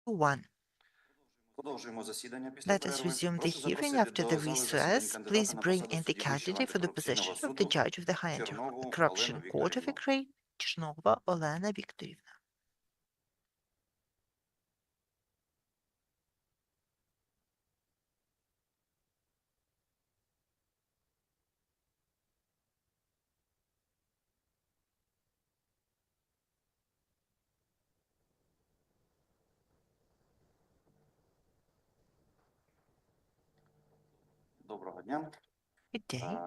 1. Продовжуємо засідання після Let us перерви. resume the Прошу hearing запросити after the до зали recess. засідань Please кандидата на bring посаду in the судді Вищого candidate for the антикорупційного position of the суду judge of the High Чернову Олену Anti-Corruption Court of Вікторівну. Ukraine, Chernova Olena Viktorivna. Доброго дня. Good day.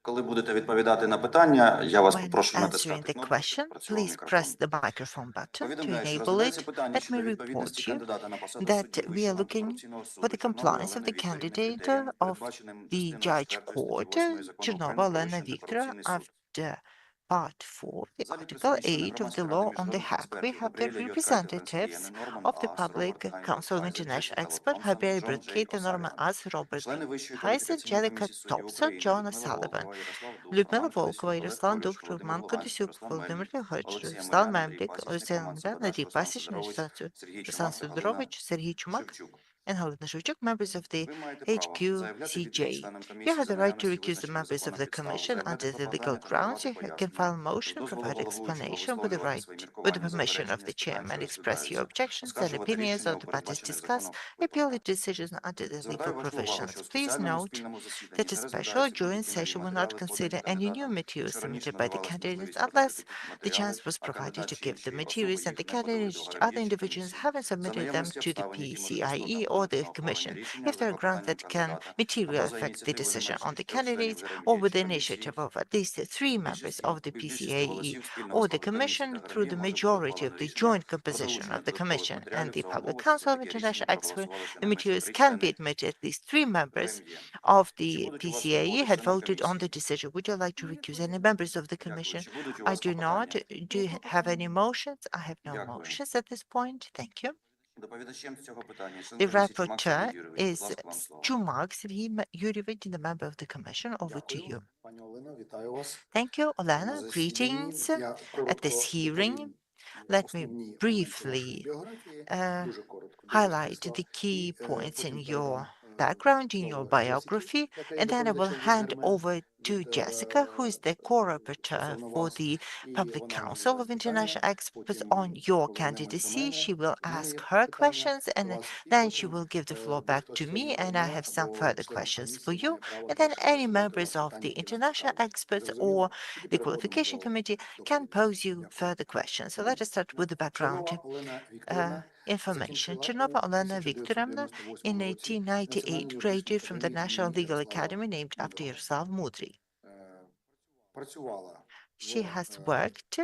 Коли будете відповідати на питання, я вас When попрошу answering натискати the кнопку, щоб question, працював please press мікрофон. the microphone button to Повідомляю, що enable розглядається it. питання Let me щодо відповідності report you кандидата на посаду that судді we are Вищого looking антикорупційного for суду the Чернової compliance of Олени the Вікторівни candidate критеріям, of передбаченим the частиною Judge 4 статті Court, 8 Закону України Chernova про Вищий Olena Viktor, антикорупційний суд. after Part 4, В the залі Article присутні члени 8 of the громадської ради law on the міжнародних Hague. We експертів have the Габріеля Юткайте Венскієне, representatives Норман of the Аас, Public Роберт Хайнер, Council of Хайзер, International Джесіка Expert, Лотомсон, Javier Джон Джей Kate, Norman О'Саліван, As, Robert члени Вищої Heiser, кваліфікаційної Jellicoe комісії суддів Thompson, України Joanna Людмила Sullivan. Волкова, Ярослав Дух, Людмила Роман Кодисюк, Волкова, Олег Ярослав Колюш, Довгий, Володимир Роман Луганський, Кодисюк, Руслан Володимир Мельник, Ігорович, Олексій Руслан Омелян, Андрій Мельник, Пасічник, Олексій Роман Омелян, Цепляш, Андрій Руслан Пасічний, Сидорович, Сергій Руслан Чумак та Галина Сидорович, Сергій Чумак, Шевчук. and Helena Shevchuk, members of the Ви маєте право заявляти відповідь HQCJ. членам You комісії have за the right to наявності recuse the визначених members of законом the підстав, Commission заявляти under the legal клопотання та grounds. надавати You can file пояснення, з motion, дозволу provide головуючого explanation with the висловлювати right свої with the міркування, permission of застереження the з питань, chairman, що express your розглядаються, objections and оскаржувати opinions рішення of у the parties передбачених discussed, законом appeal the випадках. decisions under the legal Звертаю вашу увагу, що provisions. в Please спеціальному note спільному засіданні that a не special розглядаються joint корупційні session will not матеріали, подані consider any new кандидатам. materials Якщо раніше submitted by the надавалась candidates можливість показати unless такі the матеріали, chance was а provided кандидат to чи give the інші особи materials and the їх не подали до candidates other гарантуючої individuals комісії. haven't За submitted them наявності to the обставин, які можуть істотно PCIE or вплинути the на ухвалення Commission. рішення If за there are grounds клопотанням that can кандидата materially або за affect the ініціативою не decision on the менше 3 членів candidates or with гарантуючої the комісії, initiative of at least three members of the більшістю PCAE голосів спільного or the складу комісії та Commission through громадян the може бути majority of ухвалено the рішення joint про composition залучення of the додаткових Commission and матеріалів the за Public умови, що за Council of таке рішення International Experts. проголосувало The щонайменше materials 3 can be члени admitted at least three members ГРМЄ. of Чи the будуть у вас PCAE виходи had члени voted on the комісії? decision. Would you like to recuse any members of the Дякую. Commission? Чи будуть у I вас do not. клопотання? Do you have any motions? I have no Дякую. motions at this point. Thank you. Доповідачем з цього питання член The комісії Чумак Сергій rapporteur Юрійович. Будь is ласка, вам слово. Chumak Serhiy Yurievich, the member of the Commission. Over to Дякую, you. пані Олено, вітаю вас Thank you, на Olena. засіданні. Greetings Я at this коротко hearing. доповім Let me основні моменти вашої briefly біографії. uh, Дуже коротко, дуже highlight стисло. the key І points in потім your передам background, in your слово Джесіки, biography, яка є and then I will доповідачем від hand ГРМ, over to від Jessica, who is the co-rapporteur стосовно for вас, the і Public вона вам Council задасть of питання. International Experts Потім on your повернемось до candidacy. мене, She will до мене ask є her питання questions, до and вас, і then she потім will give the floor back будь-хто з to me, членів and I ГРМ have some або further членів questions for комісії you. має право And then теж any задати вам members of питання, the які нас International цікавлять. Experts or Зрозуміло? Тоді the переходимо Qualification до Committee can доповіді. pose you Дякую. further questions. So let us start with the background Чернова Олена Вікторівна information. закінчила у Chernova Olena Viktorovna in 1998 році 1898 Національну юридичну graduated from the академію National імені Legal Ярослава Academy named after Мудрого. Yaroslav Mudry. Працювала She в has worked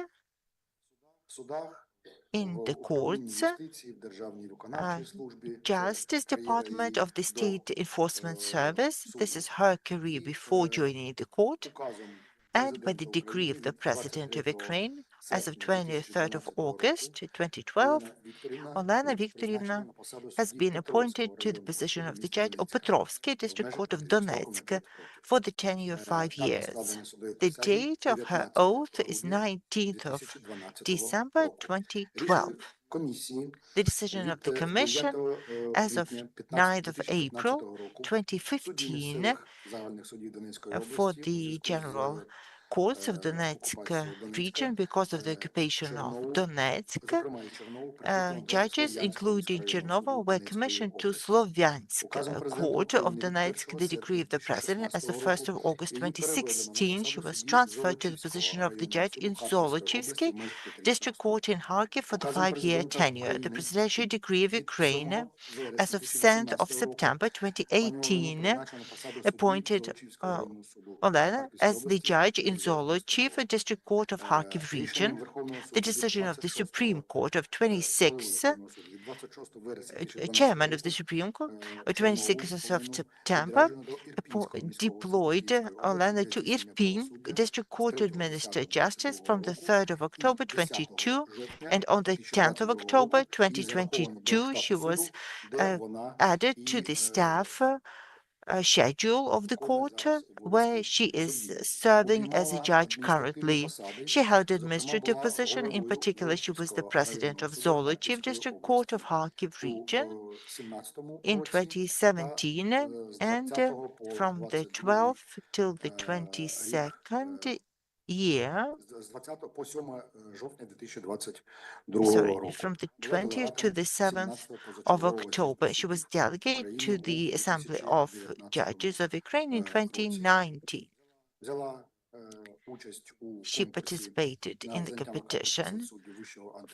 судах, in в the управлінні courts, юстиції, в Державній uh, виконавчій службі. Це Justice кар'єра Department її of the до State Enforcement Service. This суду. is her career І before joining the court. указом And by the президента decree України of the від President of 23 Ukraine, as of серпня 23rd of 2012 року August 2012, Олена Вікторівна Olena призначена Viktorivna на посаду has судді been appointed Петровського to the районного position суду of the міста judge of Донецька Petrovsky в District межах Court of 5 строком на Donetsk 5 років. for the tenure of 5 Дата years. складення судової The присяги date of her 19 oath is грудня 19th of 2012 December року. 2012. Рішенням комісії The decision of від the Commission 9 as of квітня 9th of 2015 April року судді 2015 місцевих загальних судів Донецької for області у the зв'язку general з courts of Donetsk окупацією Донецька region because of the occupation of Чернову, Donetsk. зокрема і Чернову, прикріплену до Judges, Слов'янського including міськрайонного суду Chernova, were Донецької commissioned to області. Slovyansk Указом президента Court of України від Donetsk, 1 the серпня decree of the President. As 2016 of 1st року of August її переведено на 2016, she посаду was судді transferred to the position Золочівського of the районного judge суду in Харківської області Zolochivsky в межах 5-річного District Court строку. in Kharkiv for the Указом 5-year президента tenure. The України presidential decree of від Ukraine, 7 вересня as of 10th of 2018 року September пані Олену 2018, призначено на посаду судді appointed Золочівського районного суду Olena Харківської as the області judge в in межах міста Zolochiv Києва. District Court of Kharkiv Рішенням region. Верховного The суду від decision of the 26 Supreme Court of голови 26th Верховного суду від 26 вересня 2012 chairman of the року Supreme Court, Чернову 26th of Олену September, відряджено до Ірпінського міського суду deployed Київської області Olena для to здійснення Irpin правосуддя District з Court to administer justice 3.10.22 from the року 3rd of і October 10 22, жовтня and on the 10th of 2022 October року її зараховано до 2022, штату she was суду, де uh, вона added to і the staff schedule of the court, where she is serving as a judge currently. She held administrative position. In particular, she was the president of Zolo Chief District Court of Kharkiv region in 2017, and from the 12th till the 22nd year, from the 20th to the 7th of October, she was delegate to the Assembly of Judges of Ukraine in 2019. She participated in the competition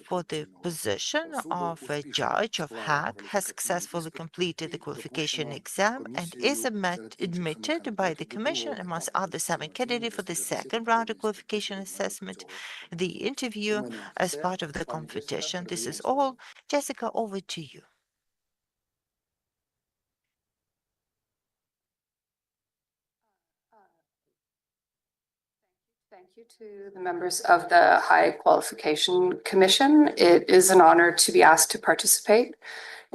for the position of a judge of Hague, has successfully completed the qualification exam, and is admitted by the Commission, amongst other 7 candidates, for the second round of qualification assessment, the interview as part of the competition. This is all. Jessica, over to you. Thank you to the members of the High Qualification Commission. It is an honor to be asked to participate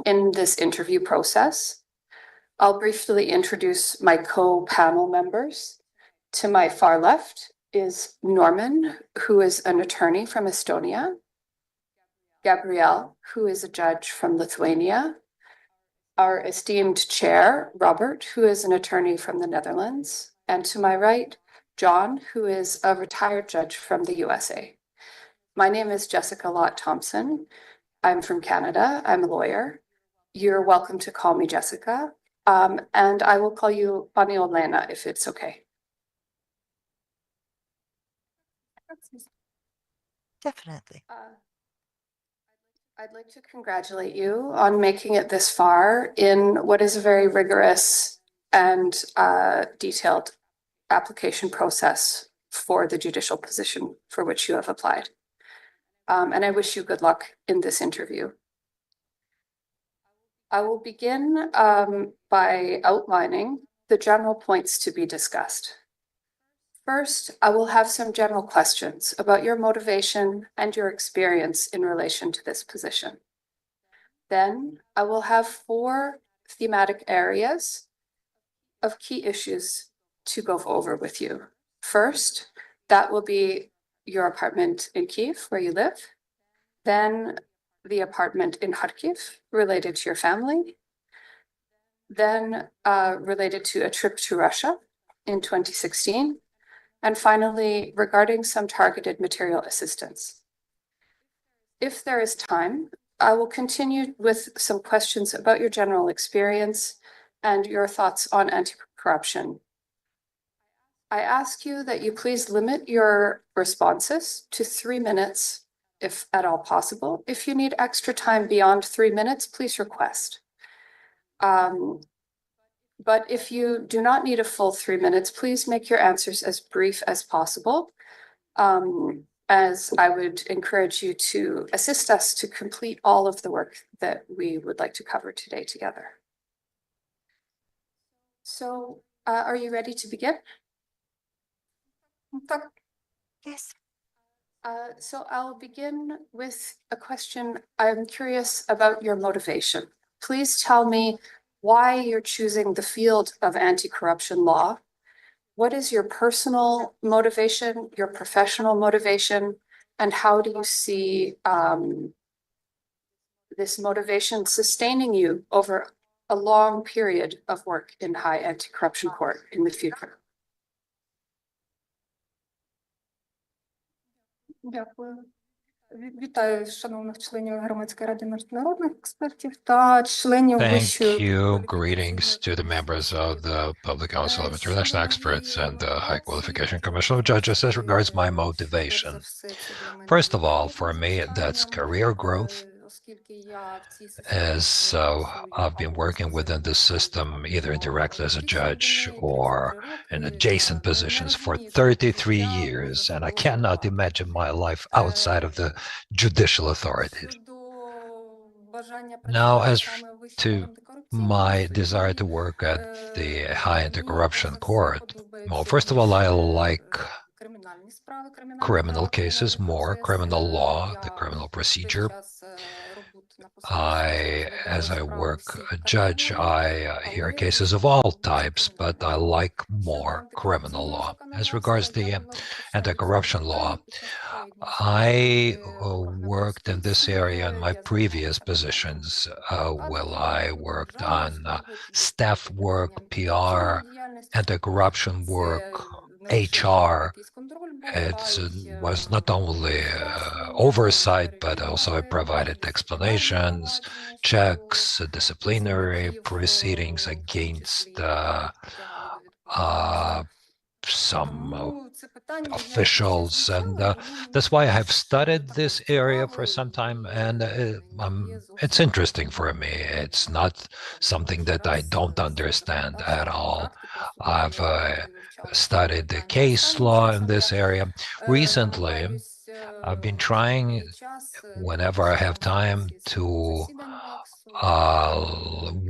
in this interview process. I'll briefly introduce my co-panel members. To my far left is Norman, who is an attorney from Estonia, Gabrielle, who is a judge from Lithuania, our esteemed chair, Robert, who is an attorney from the Netherlands, and to my right, John, who is a retired judge from the USA. My name is Jessica Lott Thompson. I'm from Canada. I'm a lawyer. You're welcome to call me Jessica, and I will call you Pani Olena if it's okay. Definitely. I'd like to congratulate you on making it this far in what is a very rigorous and detailed application process for the judicial position for which you have applied. And I wish you good luck in this interview. I will begin by outlining the general points to be discussed. First, I will have some general questions about your motivation and your experience in relation to this position. Then I will have 4 thematic areas of key issues to go over with you. First, that will be your apartment in Kiev, where you live. Then the apartment in Kharkiv, related to your family. Then related to a trip to Russia in 2016. And finally, regarding some targeted material assistance. If there is time, I will continue with some questions about your general experience and your thoughts on anti-corruption. I ask you that you please limit your responses to 3 minutes, if at all possible. If you need extra time beyond 3 minutes, please request. But if you do not need a full 3 minutes, please make your answers as brief as possible, as I would encourage you to assist us to complete all of the work that we would like to cover today together. So, are you ready to begin? Yes. So I'll begin with a question. I'm curious about your motivation. Please tell me why you're choosing the field of anti-corruption law. What is your personal motivation, your professional motivation, and how do you see this motivation sustaining you over a long period of work in high anti-corruption court in the future? Дякую. Вітаю шановних членів Громадської ради міжнародних експертів та членів Вищої Thank you. Greetings to the members of the Public Council of International Experts and the High Qualification Commission of Judges as regards my motivation. First of all, for me, that's career growth, as I've been working within the system either directly as a judge or in adjacent positions for 33 years, and I cannot imagine my life outside of the judicial authorities. Now, as to my desire to work at the High Anti-Corruption Court, well, first of all, I like criminal cases more, criminal law, the criminal procedure. As I work a judge, I hear cases of all types, but I like more criminal law. As regards the anti-corruption law, I worked in this area in my previous positions. Well, I worked on staff work, PR, anti-corruption work, HR. It was not only oversight, but also I provided explanations, checks, disciplinary proceedings against some officials, and that's why I have studied this area for some time, and it's interesting for me. It's not something that I don't understand at all. I've studied the case law in this area. Recently, I've been trying, whenever I have time, to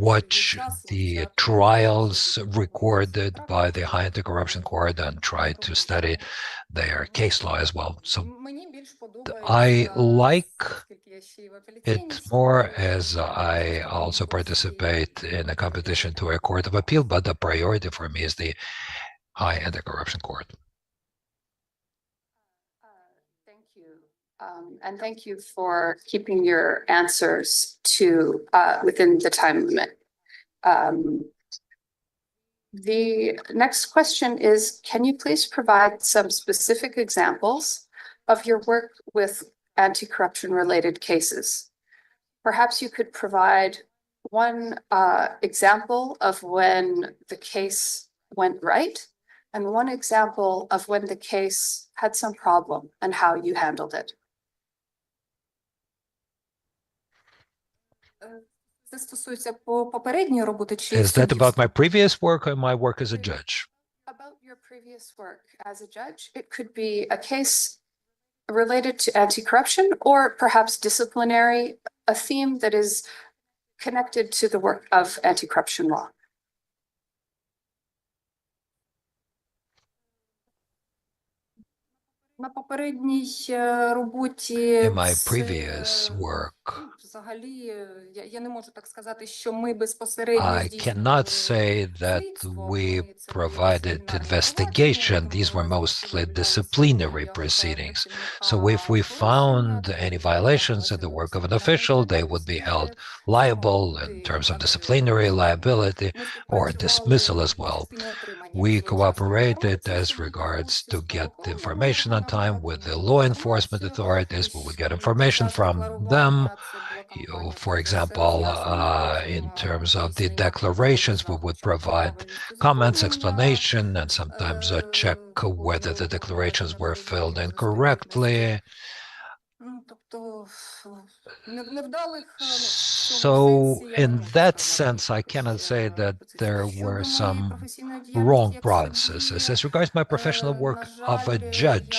watch the trials recorded by the High Anti-Corruption Court and try to study their case law as well. So I like it more, as I also participate in a competition to a court of appeal, but the priority for me is the High Anti-Corruption Court. Thank you. And thank you for keeping your answers to within the time limit. The next question is, can you please provide some specific examples of your work with anti-corruption related cases? Perhaps you could provide one example of when the case went right, and one example of when the case had some problem and how you handled it. Це стосується попередньої роботи чи Is that about суддівства? my previous work or my work as a judge? About your previous work as a judge, it could be a case related to anti-corruption or perhaps disciplinary, a theme that is connected to the work of anti-corruption law. На попередній роботі In my це, previous work, взагалі, я не можу так сказати, що ми безпосередньо I cannot say that we provided investigation. These were mostly disciplinary proceedings. So if we found any violations in the work of an official, they would be held liable in terms of disciplinary liability or dismissal as well. We cooperated as regards to get the information on time with the law enforcement authorities. We would get information from them. For example, in terms of the declarations, we would provide comments, explanation, and sometimes check whether the declarations were filled in correctly. So in that sense, I cannot say that there were some wrong processes. As regards my professional work of a judge,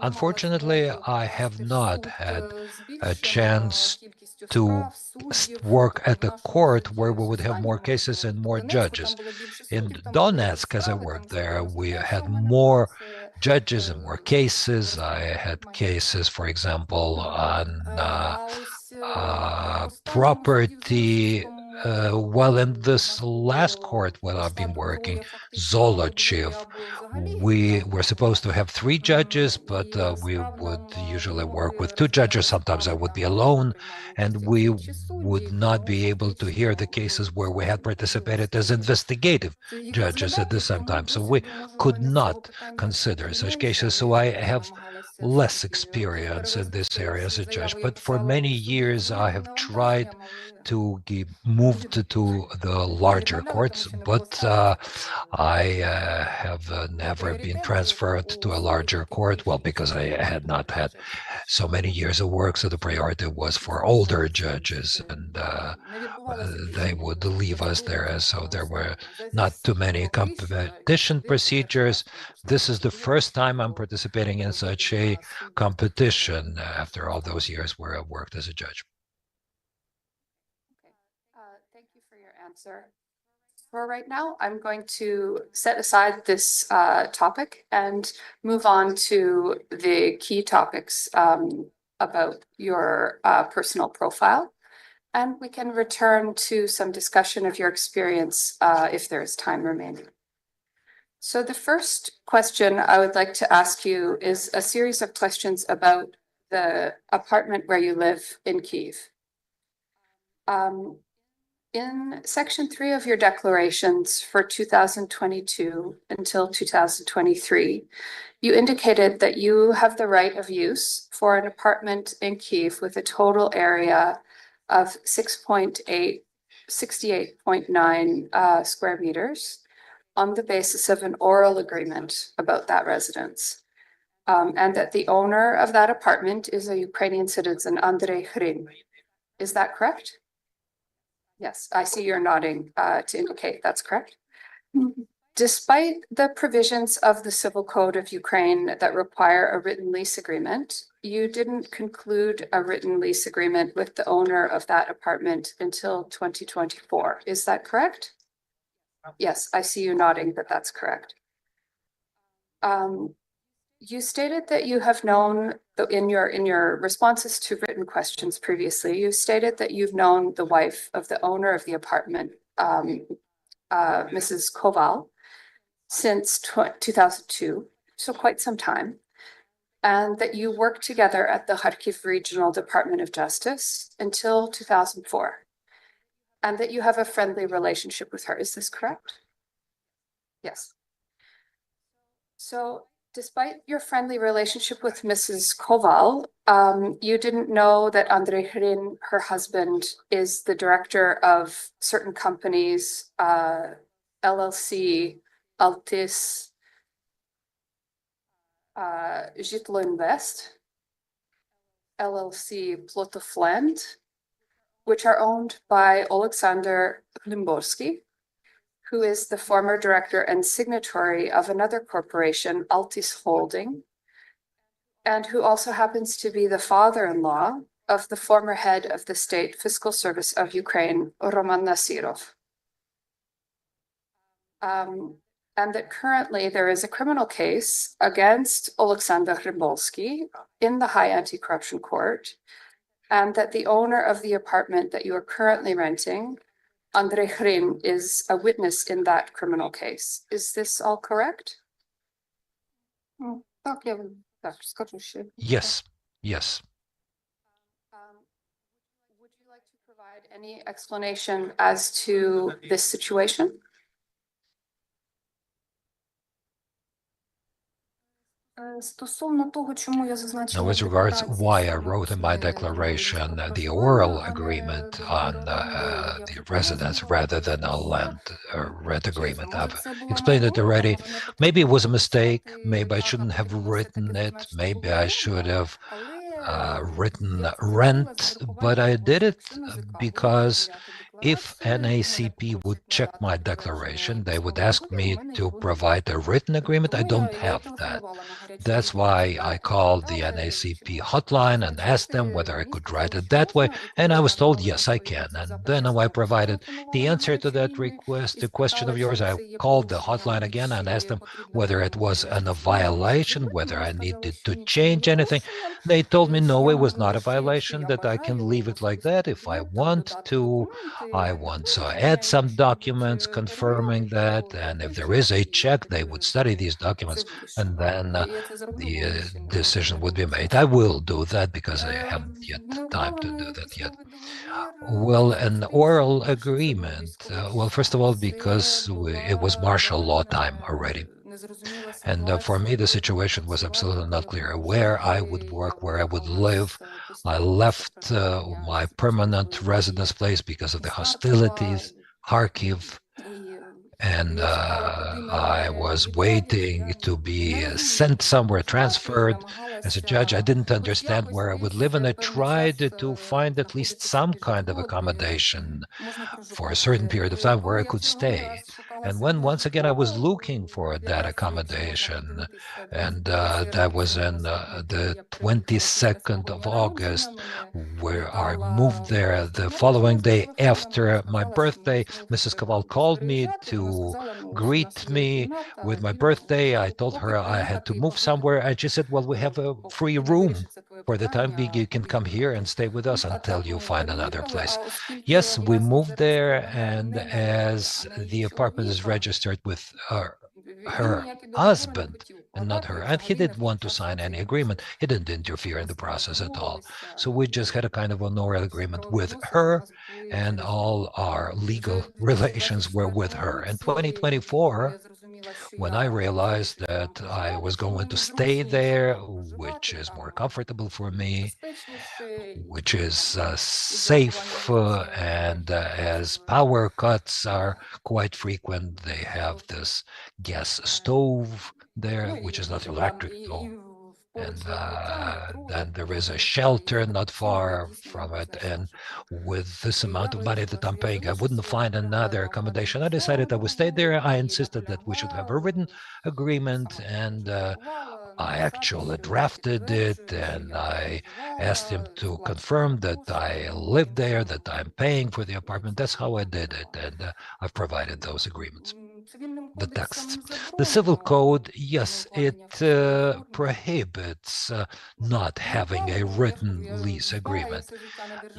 unfortunately, I have not had a chance to work at a court where we would have more cases and more judges. In Donetsk, as I worked there, we had more judges and more cases. I had cases, for example, on property. Well, in this last court where I've been working, Zolochiv, we were supposed to have 3 judges, but we would usually work with 2 judges. Sometimes I would be alone, and we would not be able to hear the cases where we had participated as investigative judges at the same time. So we could not consider such cases. So I have less experience in this area as a judge. But for many years, I have tried to be moved to the larger courts, but I have never been transferred to a larger court, well, because I had not had so many years of work, so the priority was for older judges, and they would leave us there, so there were not too many competition procedures. This is the first time I'm participating in such a competition after all those years where I worked as a judge. Thank you for your answer. For right now, I'm going to set aside this topic and move on to the key topics about your personal profile. And we can return to some discussion of your experience if there is time remaining. So the first question I would like to ask you is a series of questions about the apartment where you live in Kyiv. In section 3 of your declarations for 2022 until 2023, you indicated that you have the right of use for an apartment in Kyiv with a total area of 68.9 square meters on the basis of an oral agreement about that residence. And that the owner of that apartment is a Ukrainian citizen, Andrei Hrin. Is that correct? Yes, I see you're nodding to indicate that's correct. Despite the provisions of the Civil Code of Ukraine that require a written lease agreement, you didn't conclude a written lease agreement with the owner of that apartment until 2024. Is that correct? Yes, I see you nodding that that's correct. You stated that you have known in your responses to written questions previously, you stated that you've known the wife of the owner of the apartment, Mrs. Koval, since 2002, so quite some time, and that you worked together at the Kharkiv Regional Department of Justice until 2004, and that you have a friendly relationship with her. Is this correct? Yes. So, despite your friendly relationship with Mrs. Koval, you didn't know that Andrei Hrin, her husband, is the director of certain companies, LLC, Altis, Житло Invest, LLC, Plot of Land, which are owned by Alexander Hlimborsky, who is the former director and signatory of another corporation, Altis Holding, and who also happens to be the father-in-law of the former head of the State Fiscal Service of Ukraine, Roman Nasirov. And that currently there is a criminal case against Alexander Hrimbolsky in the High Anti-Corruption Court, and that the owner of the apartment that you are currently renting, Andrei Hrin, is a witness in that criminal case. Is this all correct? Так, я так скажу ще. Yes, yes. Would you like to provide any explanation as to this situation? Стосовно того, чому я Now, зазначила as regards декларації why I саме wrote in my це declaration юридичне the проживання, oral а не agreement договір on оренди, як the ви residence пояснювали, rather than a що land rent agreement. може I've це була explained моя it помилка, already. може не Maybe it потрібно was a mistake. писати Maybe I так, а shouldn't have потрібно все-таки written it. зазначити, що Maybe була I should оренда, have але written я це зробила rent, з but урахуванням I того, did що it якщо НАЗК буде because перевіряти if декларації, в мене NACP would попросять check надати my підтвердження declaration, they would письмовий ask договір, у me мене to його немає. provide a written agreement. I Тому don't я й have that. телефонувала на гарячу That's лінію why НАЗК, I called the запитала, NACP чи можна hotline and asked them зазначити whether I could місце, write селище it that way. можна, і And коли I я was told, надала yes, I відповідь на can. цей And запит, then я I знову provided зателефонувала the на answer to гарячу that лінію request, і the question of спитала, yours. чи I це є called the порушенням, hotline again and asked чи them потрібно whether it was виконувати a що мені можна violation, зробити. whether Мені I сказали, needed що to нічого не change є anything. порушенням, They told me, що no, я it was можу not a лише, якщо violation, я that I can leave бажаю it like особисто that if I підтвердити, want додати to. документи, I не want to підтвердження, add some якщо будуть documents confirming перевіряти, that. то я And if той there is час a і check, they would study these це documents and вирішимо. then Я це зроблю, the бо ще decision не would be було made. часу. I will do that because I haven't yet time to do Неукладений that yet. письмовий договір, Well, це an в oral тому, що це був agreement. військовий Well, first of all, час. because Це it was була martial law реально time already. незрозуміла And for me, the ситуація, де situation was працювати, absolutely not де clear where I would прожити. work, Я where I would виїхала live. з I постійного місця left проживання my з permanent Києва residence place because of і the з Харкова, hostilities, Kharkiv, і and я чекала, куди I мене was відправлять. waiting Я to be не розуміла, sent куди somewhere, працювати, transferred. As a judge, I намагалася didn't хоч understand якось where I would live, місце and I певний tried час to find at least знаходити some собі kind of житло, де accommodation можна for a certain проживати. period of time where Коли I я в could черговий stay. раз шукала And when once again I was looking for that accommodation, and that was in the 22nd of August, where I moved there. The following day after my birthday, Mrs. Kaval called me to greet me with my birthday. I told her I had to move somewhere, and she said, well, we have a free room. For the time being, you can come here and stay with us until you find another place. Yes, we moved there, and as the apartment is registered with her husband and not her, and he didn't want to sign any agreement. He didn't interfere in the process at all. So we just had a kind of an oral agreement with her, and all our legal relations were with her. In 2024, when I realized that I was going to stay there, which is more comfortable for me, which is safe, and as power cuts are quite frequent, they have this gas stove there, which is not electric though. And then there is a shelter not far from it. And with this amount of money that I'm paying, I wouldn't find another accommodation. I decided I would stay there. I insisted that we should have a written agreement, and I actually drafted it, and I asked him to confirm that I live there, that I'm paying for the apartment. That's how I did it, and I've provided those agreements. The texts. The civil code, yes, it prohibits not having a written lease agreement.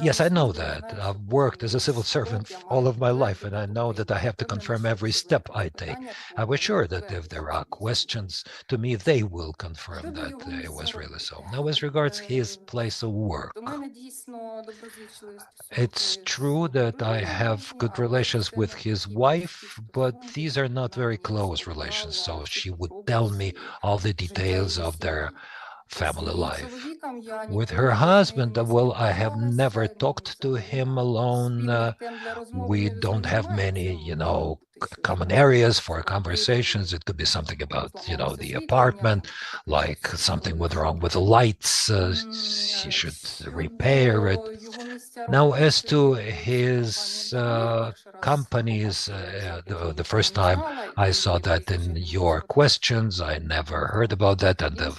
Yes, I know that. I've worked as a civil servant all of my life, and I know that I have to confirm every step I take. I was sure that if there are questions to me, they will confirm that it was really so. Now, as regards his place of work, it's true that I have good relations with his wife, but these are not very close relations, so she would tell me all the details of their family life. With her husband, well, I have never talked to him alone. We don't have many, common areas for conversations. It could be something about, the apartment, like something wrong with the lights. He should repair it. Now, as to his companies, the first time I saw that in your questions, I never heard about that, and the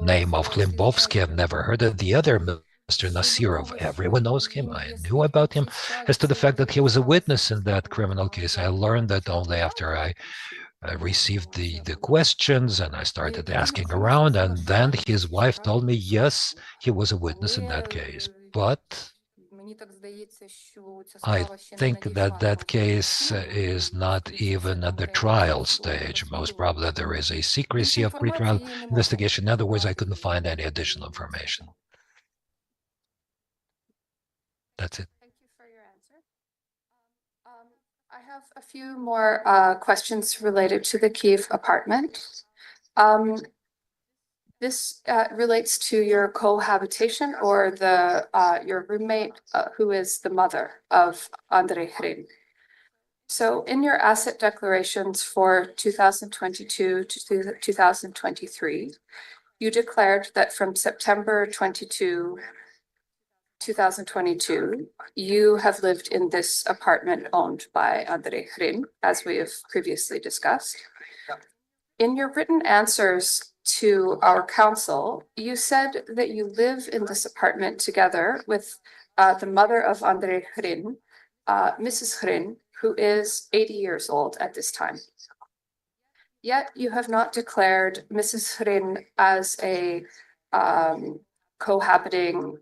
name of Klimbovsky, I've never heard of. The other Mr. Nasirov, everyone knows him. I knew about him. As to the fact that he was a witness in that criminal case, I learned that only after I received the questions, and I started asking around, and then his wife told me, yes, he was a witness in that case. But I think that that case is not even at the trial stage. Most probably there is a secrecy of pretrial investigation. In other words, I couldn't find any additional information. That's it. Thank you for your answer. I have a few more questions related to the Kiev apartment. This relates to your cohabitation or your roommate who is the mother of Andrei Hrin. So in your asset declarations for 2022 to 2023, you declared that from September 2022, you have lived in this apartment owned by Andrei Hrin, as we have previously discussed. In your written answers to our council, you said that you live in this apartment together with the mother of Andrei Hrin, Mrs. Hrin, who is 80 years old at this time. Yet you have not declared Mrs. Hrin as a cohabiting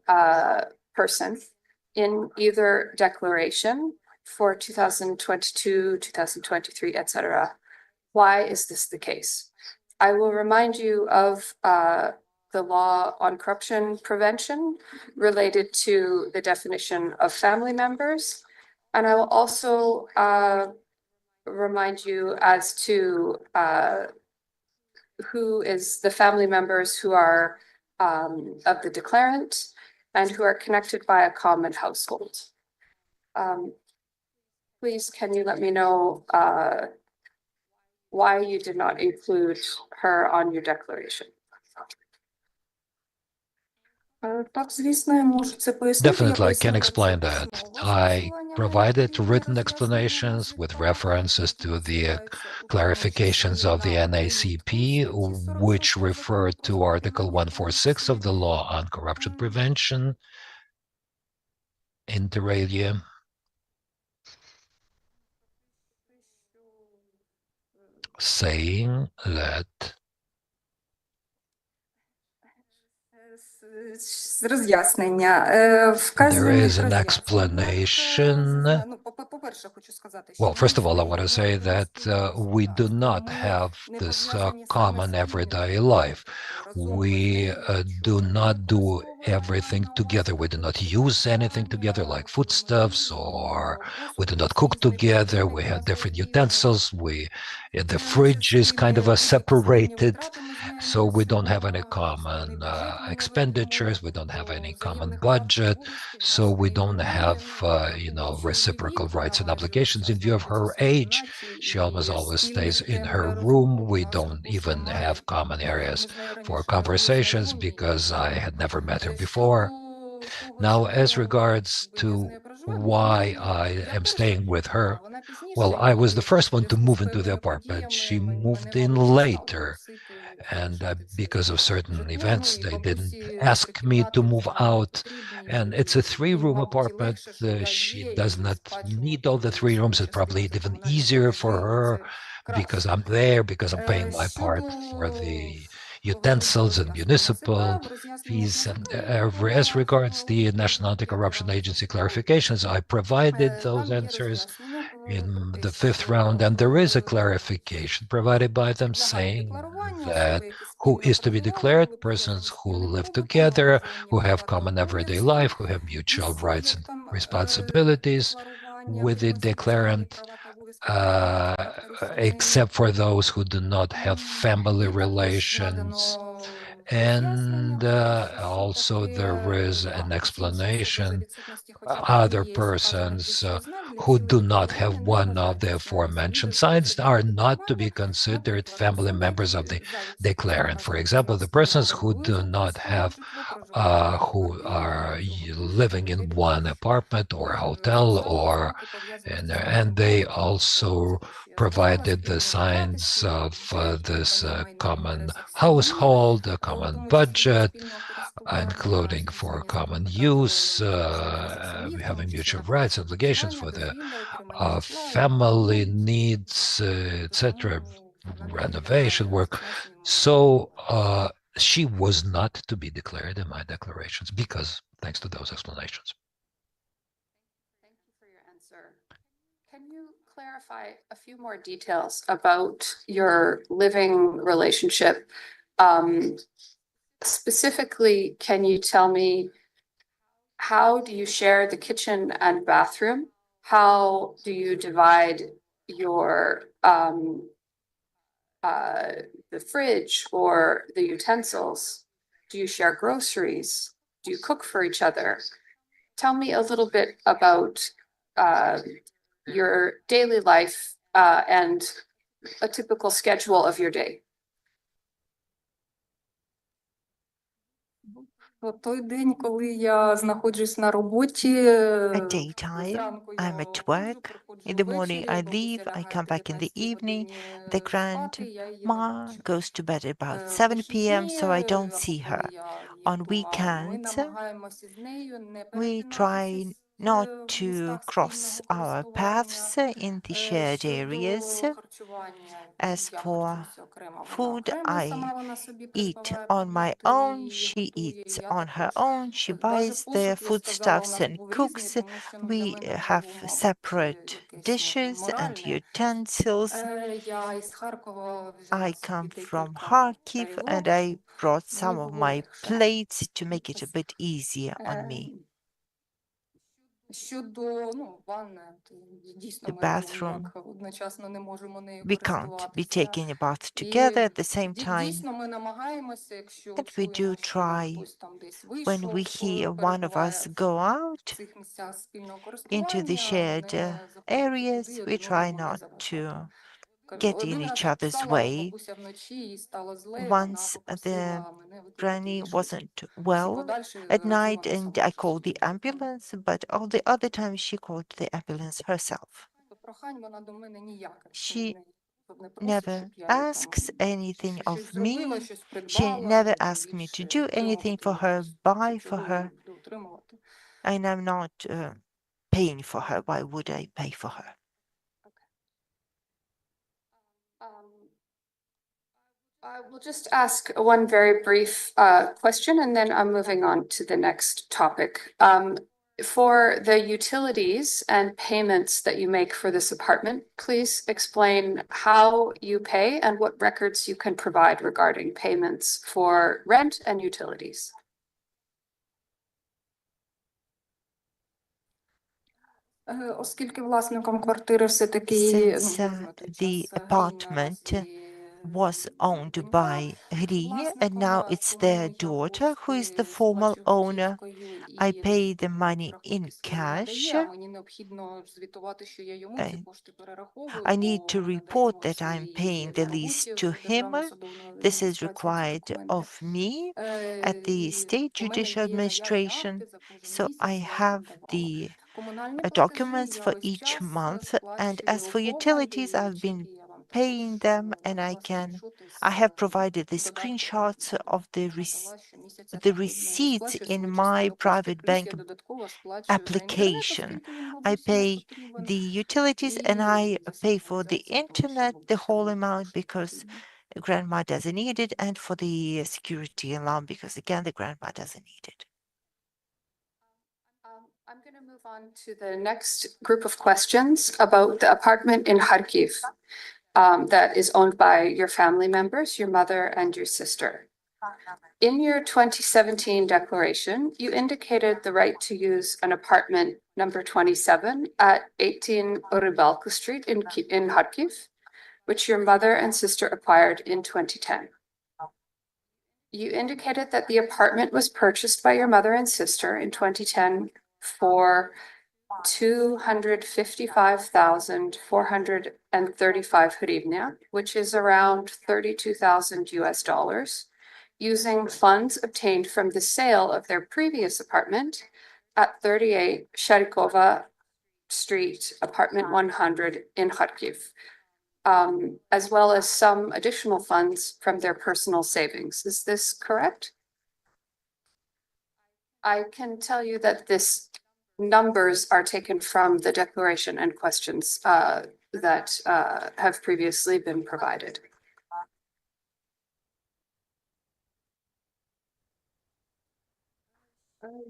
person in either declaration for 2022, 2023, etc. Why is this the case? I will remind you of the law on corruption prevention related to the definition of family members. And I will also remind you as to who is the family members who are of the declarant and who are connected by a common household. Please, can you let me know why you did not include her on your declaration? Так, звісно, я можу це пояснити. Я Definitely, I can пояснила це explain that. письмово з I посиланнями на provided відповідні written роз'яснення explanations with інформації, references to the посилається у тому clarifications числі of the на NACP, примітку статті 46 which refer Закону про to Article запобігання 146 of the корупції. law on corruption prevention, inter alia, saying that З роз'яснення. there Вказаних is an роз'ясненнях explanation. по-перше, хочу сказати, що Well, first of all, I дійсно want to є say that властивість, we do і not тому have не this пов'язані саме common з тим, everyday life. разом We do бездіючого не not do використовуємо, everything маю на together. увазі We do not use anything together харчування, like foodstuffs, or we do not cook особисті together. We have за different їжу. utensils. The fridge is kind of separated, so we don't have any common expenditures. We don't have any common budget, so we don't have, reciprocal rights and obligations. In view of her age, she almost always stays in her room. We don't even have common areas for conversations because I had never met her before. Now, as regards to why I am staying with her, well, I was the first one to move into the apartment. She moved in later, and because of certain events, they didn't ask me to move out. And it's a 3-room apartment. She does not need all the 3 rooms. It's probably even easier for her because I'm there, because I'm paying my part for the utensils and municipal fees. And as regards the National Anti-Corruption Agency clarifications, I provided those answers in the 5th round, and there is a clarification provided by them saying that who is to be declared: persons who live together, who have common everyday life, who have mutual rights and responsibilities with the declarant, except for those who do not have family relations. And also there is an explanation. Other persons who do not have one of the aforementioned signs are not to be considered family members of the declarant. For example, the persons who do not have, who are living in one apartment or hotel, and they also provided the signs of this common household, a common budget, including for common use, having mutual rights, obligations for the family needs, etc., renovation work. So she was not to be declared in my declarations because, thanks to those explanations. Thank you for your answer. Can you clarify a few more details about your living relationship? Specifically, can you tell me how do you share the kitchen and bathroom? How do you divide your the fridge or the utensils? Do you share groceries? Do you cook for each other? Tell me a little bit about your daily life and a typical schedule of your day. Той день, коли я знаходжусь на роботі, At daytime, зранку I'm я at виходжу, work. приходжу In the morning, ввечері, I бабуся leave. I come лягає back in the 19 evening. годині The спати, я її не grandma бачу. goes to bed about 7 p.m., Вихідні, so I don't або see коли her. я On їду, ми weekends, намагаємося з нею не we перетинатися try not в to містах cross спільного our користування. paths in the shared areas. Харчування, As я for харчуюся окремо, вона food, окремо, сама I вона собі eat придбаває on my продукти own, і she готує, eats я on her також. own, she Даже buys the посуд, я сказала, у foodstuffs нас and був різний, cooks. тому що для We мене це have був, мабуть, separate якесь dishes and моральне. utensils. Я із Харкова взяла I собі come from декілька Kharkiv and тарілок, I brought мені some of було my легше. plates to make it a bit easier on me. Щодо, ванна, то дійсно The ми bathroom, ніяк одночасно не можемо нею we can't be користуватися. taking a bath І together at the same time. дійсно ми намагаємося, якщо And we do чуємо, що try, хтось там десь when we вийшов, hear one of перебуває us go в out цих місцях спільного into the користування, shared не заходити areas, туди, we один try одному не not заважати. to get in Один раз each other's писала way. бабуся вночі, їй стало зле, вона Once the попросила мене викликати granny її швидко. wasn't Всі well подальші at разів night вона and сама I щось called the робила. ambulance, but all the other times she called the ambulance herself. То прохань вона до мене ніяких She не просить, never щоб я їй там asks anything of щось зробила, me. щось She придбала, never і тим asked me to більше do anything утримувати for her, якось. buy Чого for її her, буде утримувати? and I'm not paying for her. Why would I pay for her? Um, I will just ask one very brief question and then I'm moving on to the next topic. For the utilities and payments that you make for this apartment, please explain how you pay and what records you can provide regarding payments for rent and utilities. Оскільки власником квартири все-таки, Since був на той the час apartment was owned by Ri, and now it's their daughter who is the formal owner, I pay the money in cash. Мені необхідно звітувати, що я йому ці And кошти перераховую, I need бо to надаю report that I'm свої paying the lease заробітки to в him. Державну судову This is адміністрацію ці required документи. of me at the І State у мене Judicial є наявні Administration. акти за кожен So I місяць, я їх have надавала. the Комунальні платежі documents я for весь each час month. And as for сплачую utilities, рухома, і I've been чеки я вам paying також them, and I власне can. зшити I з have provided the додатку screenshots of the надала щомісяця the так, receipts сплачую in свою my частину коштів, private плюс bank я додатково сплачую за інтернет, application. оскільки він I бабусі не pay потрібен, the utilities and I і за pay for the сигналізацію, тому що internet the бабуся whole не amount також не because потрібна. grandma doesn't need it, and for the security alarm because again the grandma doesn't need it. I'm going to move on to the next group of questions about the apartment in Kharkiv that is owned by your family members, your mother and your sister. In your 2017 declaration, you indicated the right to use an apartment number 27 at 18 Rybelka Street in Kharkiv, which your mother and sister acquired in 2010. You indicated that the apartment was purchased by your mother and sister in 2010 for 255,435 hryvnia, which is around 32,000 US dollars, using funds obtained from the sale of their previous apartment at 38 Sharikova Street, apartment 100 in Kharkiv, as well as some additional funds from their personal savings. Is this correct? I can tell you that this numbers are taken from the declaration and questions that have previously been provided.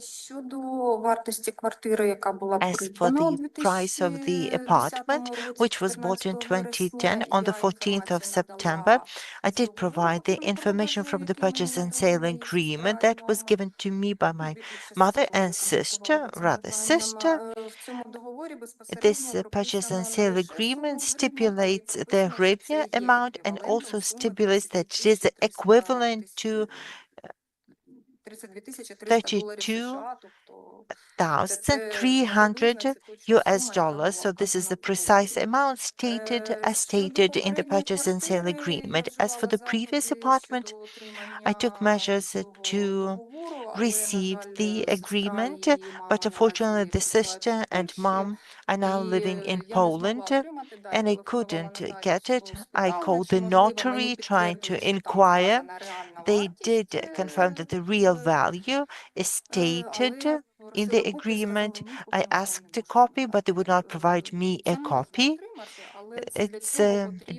Щодо вартості квартири, яка була As for придбана у the price of the apartment, 2010 році, which was bought in 14 2010 on the 14th of September, I did provide the information from the purchase and sale agreement that was given to me by my mother and sister, rather sister. This purchase and sale agreement stipulates the hryvnia amount and also stipulates that it is equivalent to 32,300 US dollars. So this is the precise amount stated as stated in the purchase and sale agreement. As for the previous apartment, I took measures to receive the agreement, but unfortunately the sister and mom are now living in Poland and I couldn't get it. I called the notary trying to inquire. They did confirm that the real value is stated in the agreement. I asked a copy, but they would not provide me a copy. It's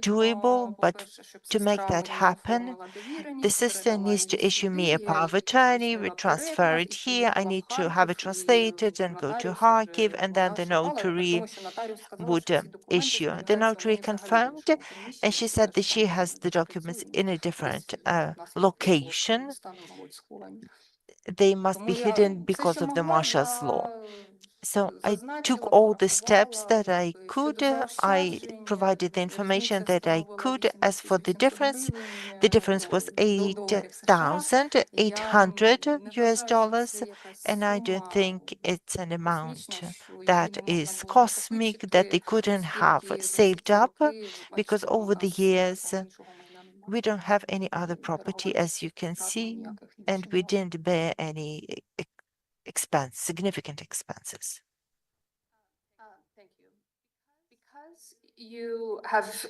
doable, but to make that happen, the sister needs to issue me a power of attorney, we transfer it here. I need to have it translated and go to Kharkiv, and then the notary would issue. The notary confirmed, and she said that she has the documents in a different location. They must be hidden because of the marshal's law. So I took all the steps that I could. I provided the information that I could. As for the difference was $8,800 US, and I don't think it's an amount that is cosmic that they couldn't have saved up, because over the years we don't have any other property, as you can see, and we didn't bear any significant expenses. Thank you. Because you have,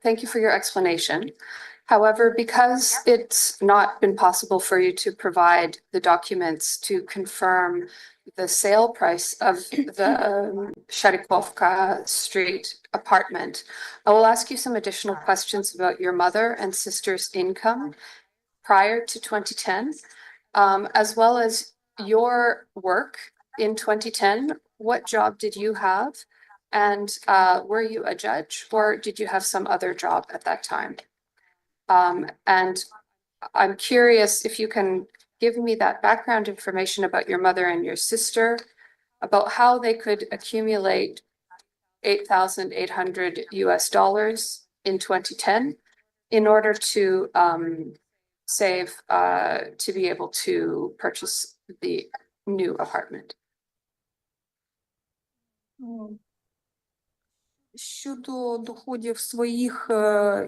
thank you for your explanation. However, because it's not been possible for you to provide the documents to confirm the sale price of the Sharikovka Street apartment, I will ask you some additional questions about your mother and sister's income prior to 2010, as well as your work in 2010. What job did you have? And were you a judge, or did you have some other job at that time? And I'm curious if you can give me that background information about your mother and your sister, about how they could accumulate $8,800 in 2010 in order to save to be able to purchase the new apartment. Щодо доходів своїх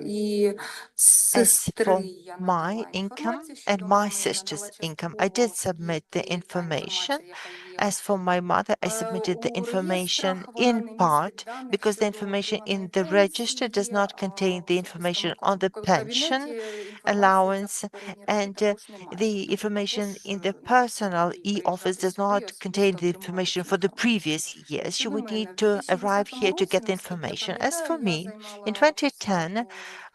і As сестри, for я my надала income інформацію and щодо my мами, я sister's надала income, I did частково submit the тільки та information. інформація, яка є. As for my mother, I submitted the У information реєстрах вона in не містить part даних because the щодо information in отриманої the register does пенсії, not contain в the особистому information on the pension кабінеті інформації за allowance, попередні роки and також немає. the information in the personal e-office does not contain the information for the previous years. You would need to arrive here to get the information. As for me, in 2010,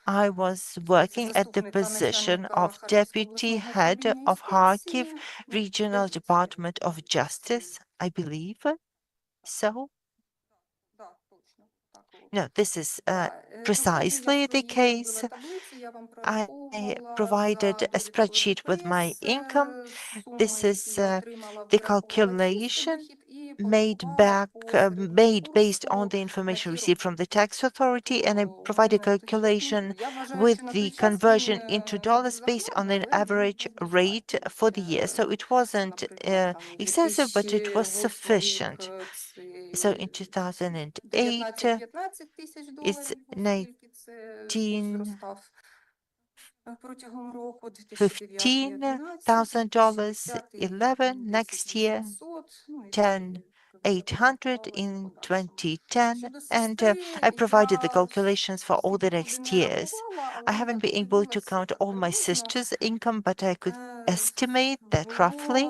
I was working at the position of deputy head of Kharkiv Regional Department of Justice, I believe. So, no, this is precisely the case. I provided a spreadsheet with my income. This is the calculation made based on the information received from the tax authority, and I provided calculation with the conversion into dollars based on an average rate for the year. So it wasn't excessive, but it was sufficient. So in 2008, it's 15,000, 11 next year, 10,800 in 2010, and I provided the calculations for all the next years. I haven't been able to count all my sister's income, but I could estimate that roughly,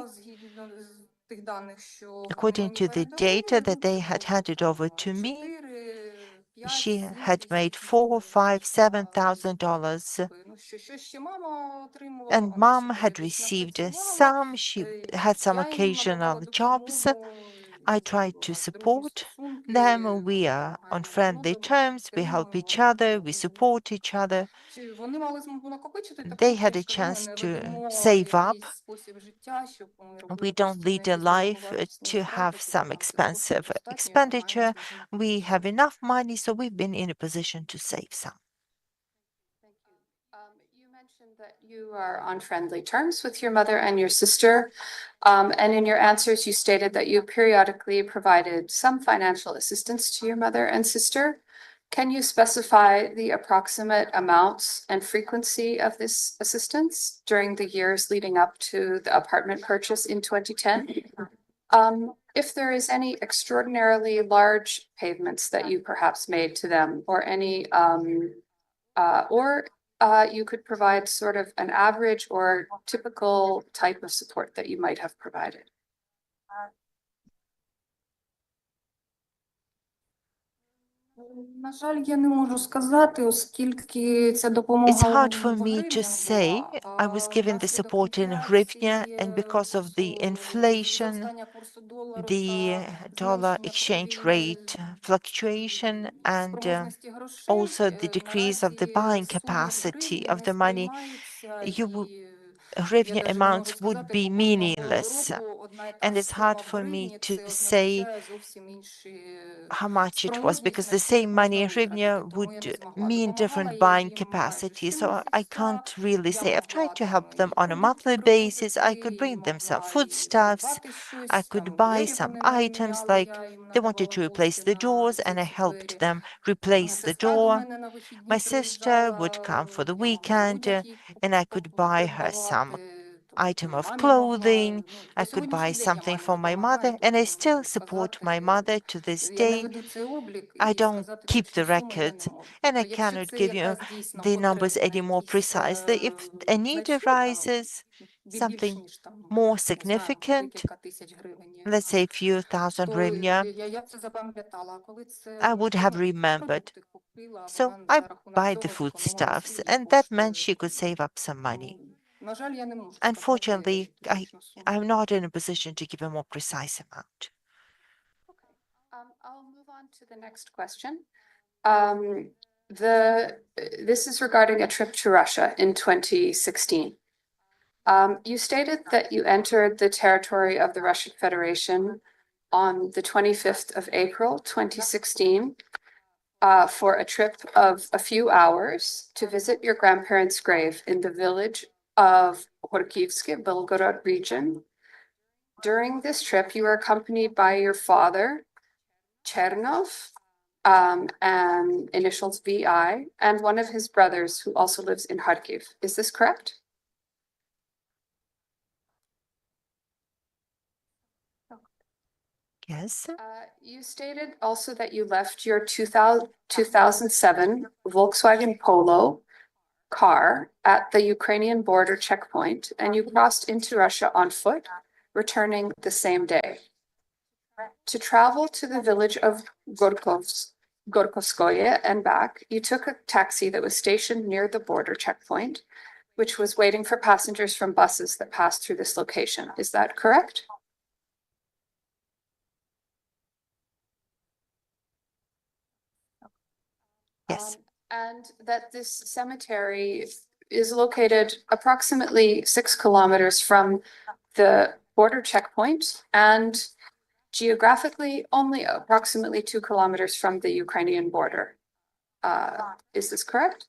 according to the data that they had handed over to me, she had made $4,000, $5,000, $7,000, and mom had received some. She had some occasional jobs. I tried to support them. We are on friendly terms. We help each other. We support each other. They had a chance to save up. We don't lead a life to have some expensive expenditure. We have enough money, so we've been in a position to save some. Thank you. You mentioned that you are on friendly terms with your mother and your sister. And in your answers, you stated that you periodically provided some financial assistance to your mother and sister. Can you specify the approximate amounts and frequency of this assistance during the years leading up to the apartment purchase in 2010? If there is any extraordinarily large payments that you perhaps made to them, or any, you could provide sort of an average or typical type of support that you might have provided. На жаль, я не можу сказати, оскільки ця It's допомога hard for в me to гривнях say. була, I was given the внаслідок support in hryvnia, and інфляції, because of the inflation, зростання курсу долару the та dollar зменшення exchange купівельної rate fluctuation, and спроможності грошей, also the decrease of the buying наразі суми в capacity гривні of не the money, сприймаються, you і я hryvnia навіть не можу amounts would сказати be по кожному meaningless. обороту and it's hard for me to say how much it was because the same money in hryvnia would mean different buying capacity. So I can't really say. I've tried to help them on a monthly basis. I could bring them some foodstuffs. I could buy some items like they wanted to replace the doors and I helped them replace the door. My sister would come for the weekend and I could buy her some item of clothing. I could buy something for my mother, and I still support my mother to this day. I don't keep the records, and I cannot give you the numbers any more precisely. If a need arises, something more significant, let's say a few thousand hryvnia, I would have remembered. So I buy the foodstuffs, and that meant she could save up some money. Unfortunately, I'm not in a position to give a more precise amount. I'll move on to the next question. This is regarding a trip to Russia in 2016. You stated that you entered the territory of the Russian Federation on the 25th of April, 2016, for a trip of a few hours to visit your grandparents' grave in the village of Horkivsky, Belgorod region. During this trip, you were accompanied by your father, Chernov, and initials VI, and one of his brothers who also lives in Kharkiv. Is this correct? Yes. You stated also that you left your 2007 Volkswagen Polo car at the Ukrainian border checkpoint and you crossed into Russia on foot, returning the same day. To travel to the village of Gorkovskoye and back, you took a taxi that was stationed near the border checkpoint, which was waiting for passengers from buses that passed through this location. Is that correct? Yes. And that this cemetery is located approximately 6 kilometers from the border checkpoint and geographically only approximately 2 kilometers from the Ukrainian border. Is this correct?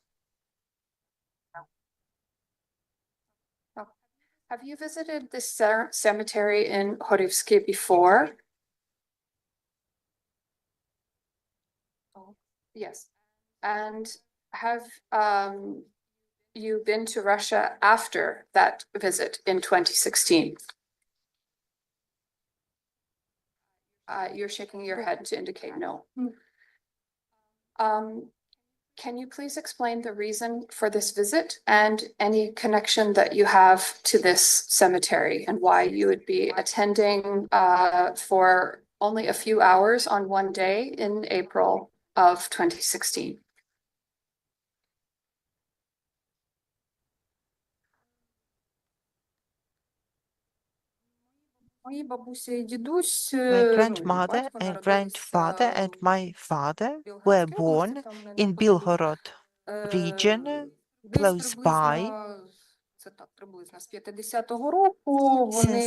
Have you visited this cemetery in Horivsky before? Yes. And have you been to Russia after that visit in 2016? You're shaking your head to indicate no. Can you please explain the reason for this visit and any connection that you have to this cemetery and why you would be attending for only a few hours on one day in April of 2016? Мої бабуся і дідусь, My ну, grandmother батько and grandfather народилися and my father в were Білгородській області, born там in неподалік. Bilhorod region, Десь close by. приблизно, це так, приблизно з 50-го року вони Since почали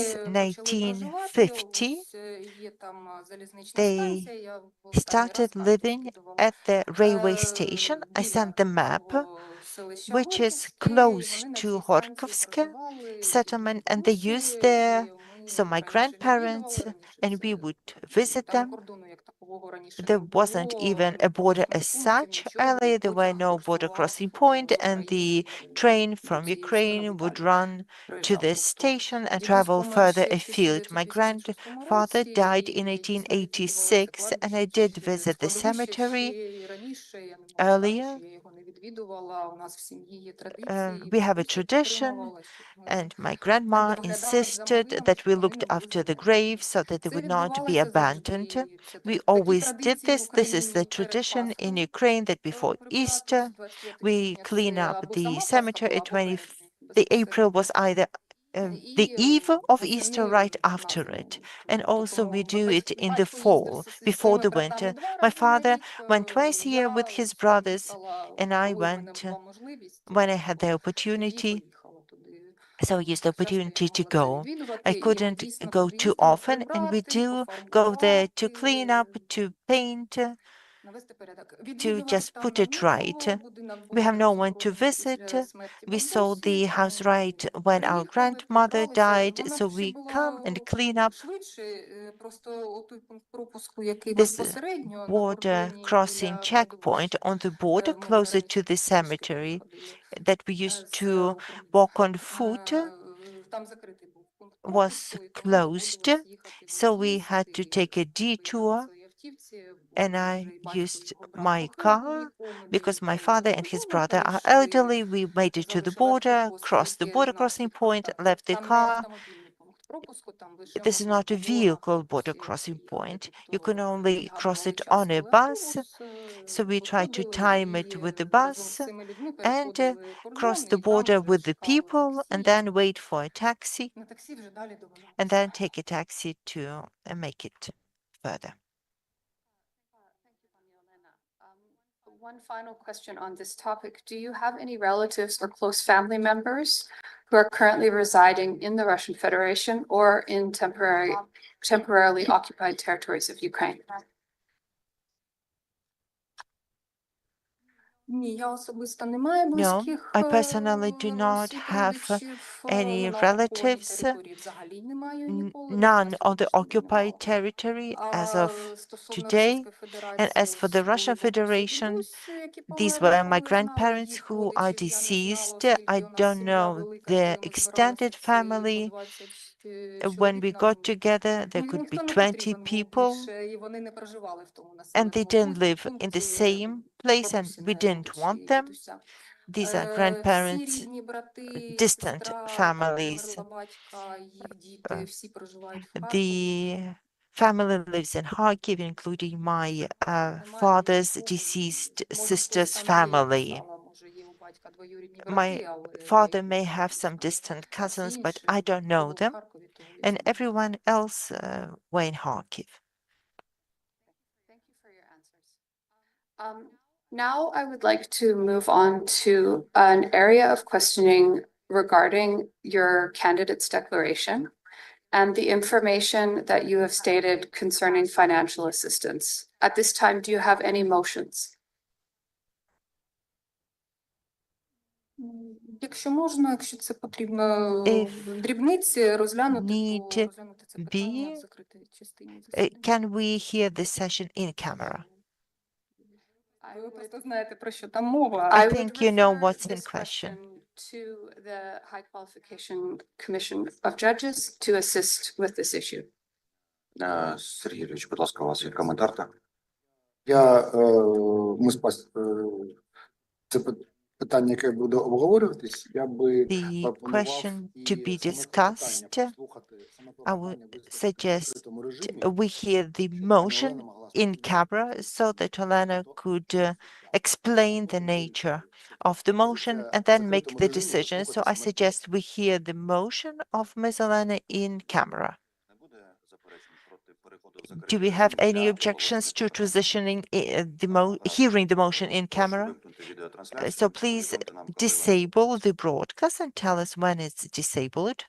проживати. 1950, Ось є там залізнична they станція. Я в останній раз started карту living скидувала at the railway station. I біля sent the map, цього селища which is Горківське, і close вони на to цій станції Horkovsk проживали settlement, and they дідусі, used there. і So ми my їх раніше grandparents відвідували, раніше and це we would visit там і them. кордону як такового раніше не There wasn't було, even a border as пунктів, such. нічого, і Earlier, there were потяг no border курсував crossing point, and Україну the train до from цієї сторони Ukraine в would Італію run to проїжджав. this Тобто station and дідусь travel помер further ще в afield. My 1956 grandfather році, died in і дійсно відвідувала це 1886, and I кладбище did ще, visit the складовище ще cemetery і раніше. Я не можу сказати, earlier. що я його не відвідувала. У нас в сім'ї є традиції, We have a бабуся tradition, підтримувала, щоб ми and my grandma доглядали за insisted могилами, that we щоб вони looked не були after the занедбані. graves so that they Це would not be відбувалося abandoned. завжди. Це We такі always did традиції в this. This is the Україні перед tradition in Пасхою. Ukraine that before Прибирати Easter, з 23 we квітня clean це up або the сама Пасха cemetery була, at або перед 20. ним The April безпосередньо. was either the І eve of Easter восени right на after it, зиму. and also we Тобто do it in the батько їздив fall, зі before своїми the братами winter. 2 My рази на father рік. went twice a year with Я his brothers, їхала, and I коли в мене went була можливість. when I had the І opportunity. поїхала туди. So I used the opportunity to go. I відвідувати, і ми couldn't дійсно там go too їздимо often, and we прибрати, do go there to clean up, пофарбувати, to paint, навести порядок. to Відвідувати just там put нам it right. нікого, будинок We був have no one to розгромлений visit. після смерті We sold бабусі, the house right тому when our приїхали, grandmother прибралися. died, Вона so ще we була come and clean up швидше, просто той пункт пропуску, який this безпосередньо на border кордоні crossing біля checkpoint кладовища. on the border Ми closer to the вранці пішки туди cemetery ходили that we used з to округу. walk on foot Там закритий був пункт was пропуску, і тому closed, доводилось їхати в so we об'їзд had to і take a виїжджати на detour, своїй автівці, бо and вже I і батько, і used його брат my похилі, car because my доїхали до father and his кордону, brother are перейшли, elderly. We made it to the залишили border, автопост, crossed the який border знав crossing всіх point, контактів. left the Там не car. автомобільний пункт пропуску, там лише This is можна not a було на vehicle border автобусі crossing приїхати. point. You can Тобто only cross відгадували it час, on a коли bus, автобус, so we try to виходили time it і with the разом з bus цими людьми and переходили cross кордон, the і там border вже with the чекали people and таксі, then wait for a taxi на таксі вже далі довели. and then take a taxi to make it further. Thank you, Pani Olena. One final question on this topic. Do you have any relatives or close family members who are currently residing in the Russian Federation or in temporarily occupied territories of Ukraine? Ні, я особисто не маю No, близьких I personally do not всіх have родичів any на окупованій relatives, території. Взагалі не маю ніколи, none ніхто on the фізично не occupied мав. territory as А of стосовно today. Російської And Федерації, as for the ось були Russian бабуся, Federation, дідусь, які these померли, were my коли знали grandparents їх who are родичів. Я не знала, deceased. I оскільки у нас don't сім'я know велика, their коли ми збиралися extended всі по family. 20 When чоловік, we got нам together, there could be ніхто не 20 потрібен був people, більше, і вони не проживали в тому and they населеному didn't live in the пункті same place, and we бабусіни, didn't родичі want і them. дідуся. These are Всі grandparents, рідні, брати, distant сестра, яка families. померла батька, їх діти, всі проживають в Харкові. The family lives in Kharkiv, including my Немає father's нікого. deceased Може, хтось sister's там є, я не family. знала, може, є у батька двоюрідні My брати, але я father їх не may have знаю, some не знаю. distant А всі cousins, but інші I don't know живуть в them, Харкові, тому я and знаю. everyone else were in Kharkiv. Thank you for your answers. Now I would like to move on to an area of questioning regarding your candidate's declaration and the information that you have stated concerning financial assistance. At this time, do you have any motions? Якщо можна, якщо це потрібно If дрібниці розглянути, то need розглянути це питання в be, закритій частині засідання. can we hear this session in camera? Ви просто знаєте, про що там мова. I I would think you know refer what's in this question. question to the High Qualification Commission of Judges to assist with this issue. Сергій Юрійович, будь ласка, у вас є коментар, так? Це питання, яке буде обговорюватись, я би The пропонував question і to be саме це discussed, питання послухати, саме I would клопотання вислухати в suggest відкритому режимі, we hear the щоб пані motion Олена могла in сказати camera so that Olena до could суття. explain the Потім nature виступати. of the motion Пропозиція and в then make закритому the режимі decision. So заслухати I саме suggest we hear the motion of Ms. Olena in camera. Не буде заперечень проти переходу в Do закритий we have режим any для objections оголошення to питання? transitioning hearing the motion in Прошу camera? вимкнути відеотрансляцію, So please повідомте нам, коли вона disable the broadcast and tell us when it's disabled.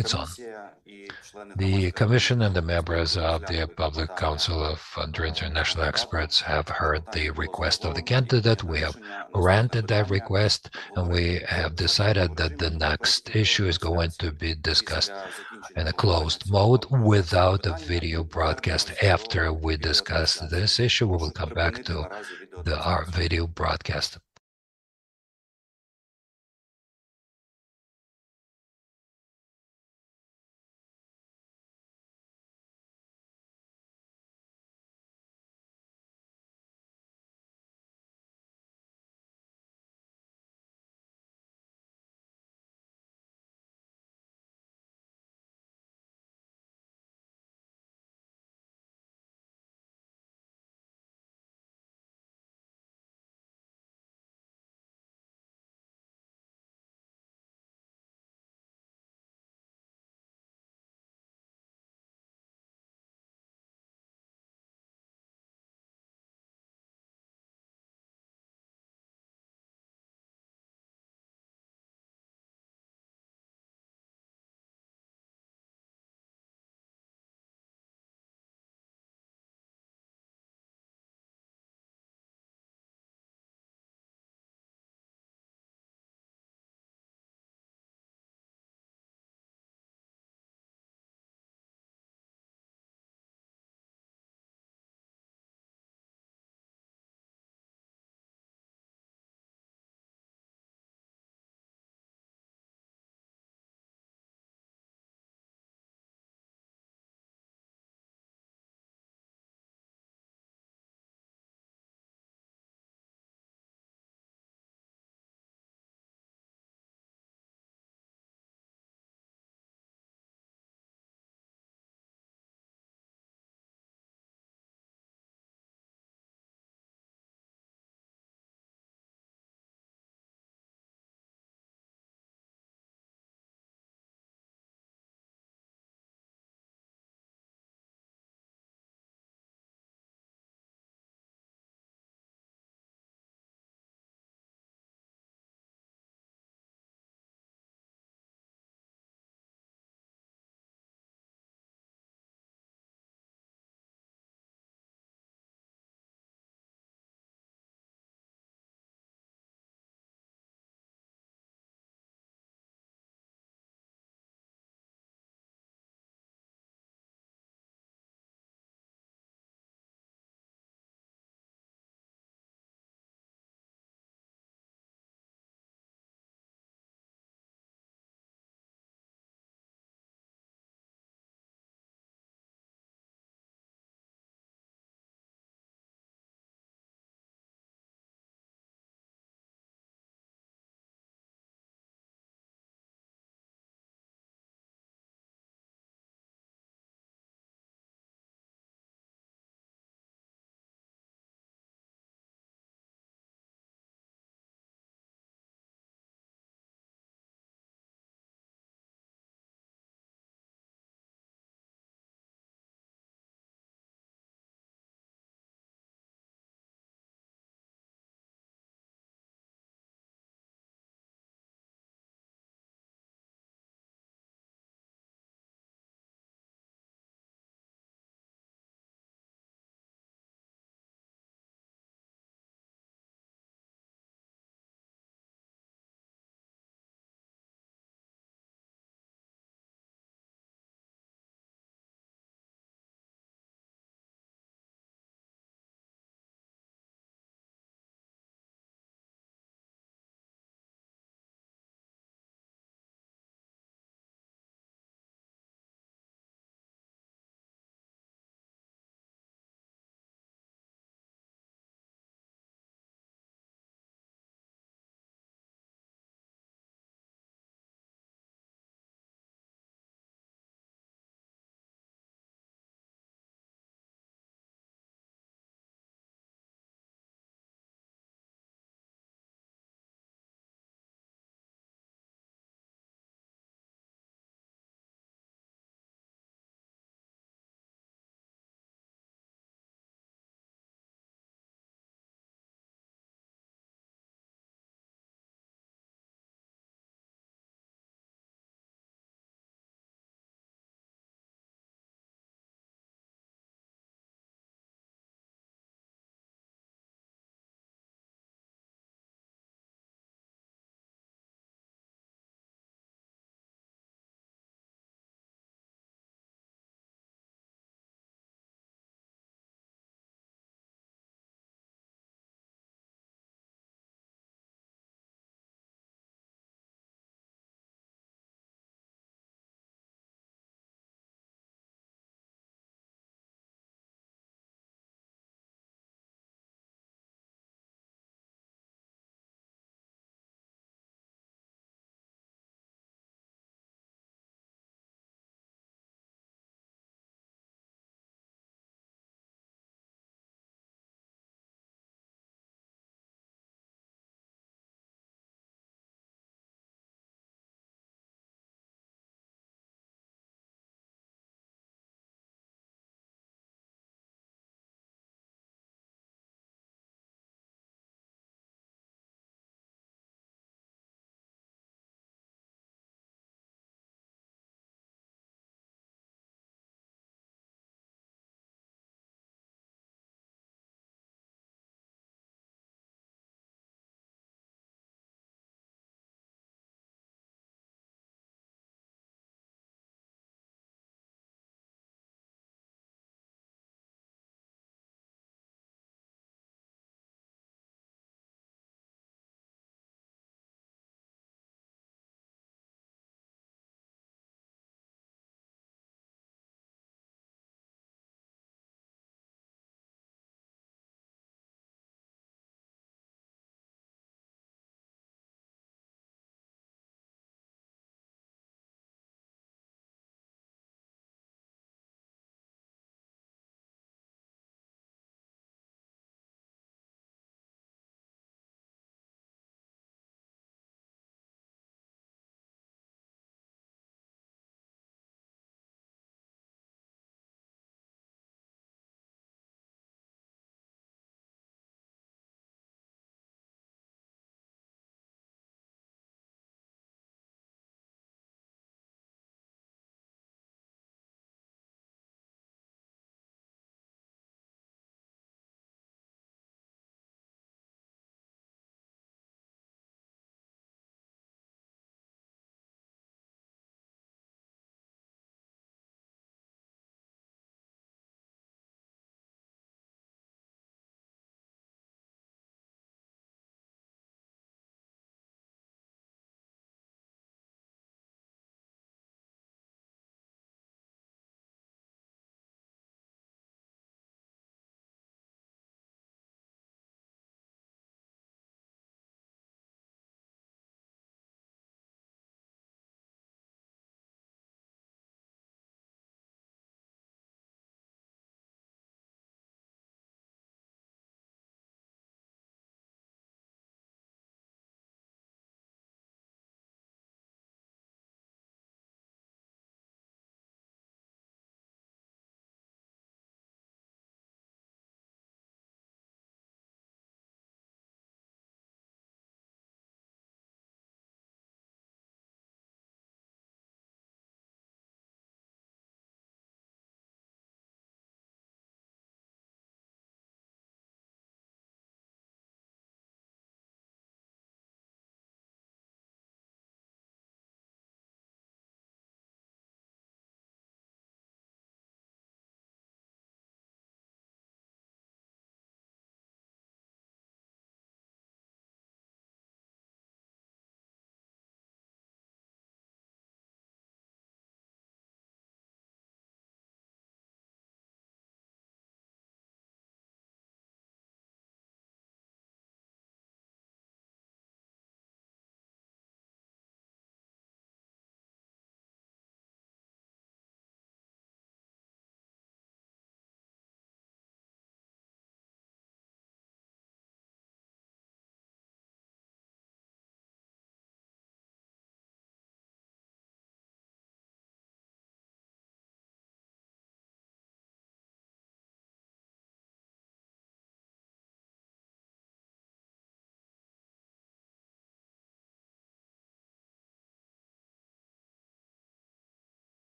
It's on. Комісія і члени The громадської Commission and the ради members of the розглянули Public питання Council of under International кандидата. Experts have heard the Питання було request of the врегульовано, і candidate. We прийнято have рішення наступне granted that питання request, and we обговорити have в decided закритому that the режимі без next issue is going to відеотрансляції. be discussed Після закінчення in a обговорення closed цього mode without a питання video ми broadcast. повернемось After до we discuss відеотрансляції. this issue, we Прошу will come back припинити to наразі our відеотрансляцію. video broadcast.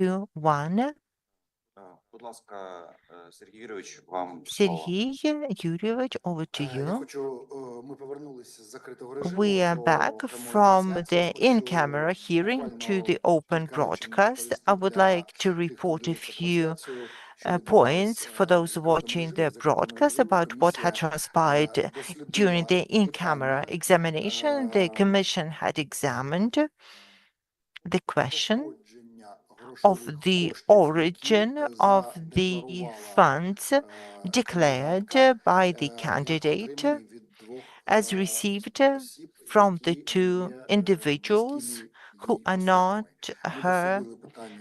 2, 1. Будь ласка, Сергій Юрійович, вам слово. Sergey Yurievich, over to Я you. хочу, ми повернулися з закритого режиму We are до back прямої from трансляції. the in-camera hearing to the open broadcast. I would like to report a few points for those watching the broadcast about what had transpired during the in-camera examination. The Commission had examined the question of the origin of the funds declared by the candidate as received from the two individuals who are not her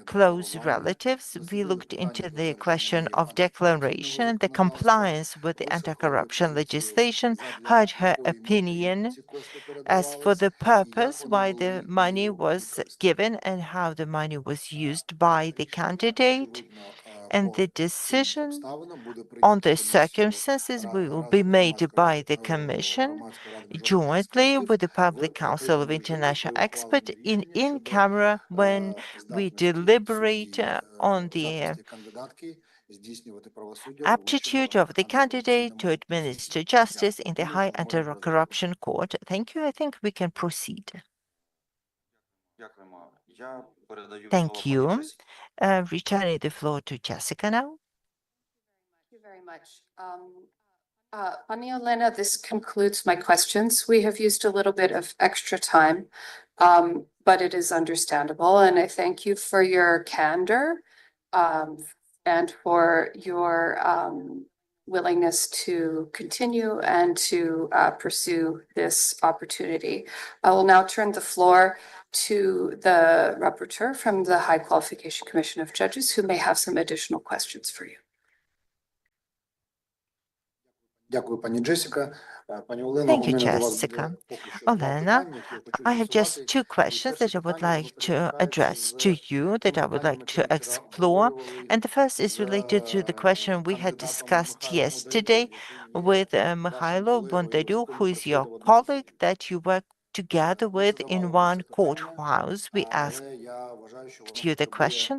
close relatives. We looked into the question of declaration, the compliance with the anti-corruption legislation, heard her opinion as for the purpose why the money was given and how the money was used by the candidate, and the decision on the circumstances will be made by the Commission jointly with the Public Council of International Experts in camera when we deliberate on the aptitude of the candidate to administer justice in the High Anti-Corruption Court. Thank you. I think we can proceed. Дякуємо. Я передаю Thank слово пані you. Джесі. Returning the floor to Jessica now. Thank you very much. Pani Olena, this concludes my questions. We have used a little bit of extra time, but it is understandable. And I thank you for your candor and for your willingness to continue and to pursue this opportunity. I will now turn the floor to the rapporteur from the High Qualification Commission of Judges, who may have some additional questions for you. Дякую, пані Джесіка. Пані Олено, Thank у you, мене до вас Jessica. буде поки що два Olena, питання, які я хочу I have just з'ясувати. two questions that I would like to address to you, that I would like to explore. And the first is related to the question we had discussed yesterday with Mikhailo Bondaryu, who is your colleague that you work together with in one courthouse. We asked you the question,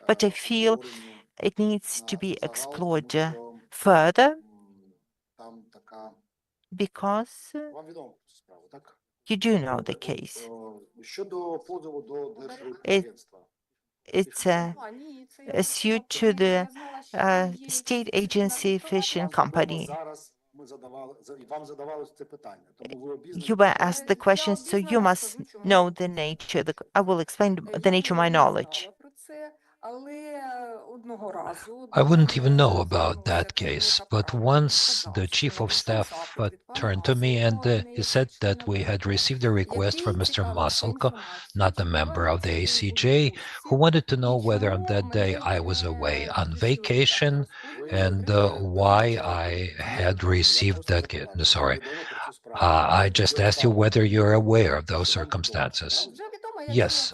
but I feel it needs to be explored further because Вам відомо про цю справу, так? you do know the case. Щодо позову до It, Держрибагентства. it's a suit to the state agency fishing company. Зараз ми задавали, вам задавалось це питання, тому ви обізнані. You were asked the question, so you must know the nature. I will explain the nature of my knowledge. I wouldn't even know about that case, but once the chief of staff turned to me and he said that we had received a request from Mr. Maselko, not a member of the ACJ, who wanted to know whether on that day I was away on vacation and why I had received that case. Sorry, I just asked you whether you're aware of those circumstances. Yes,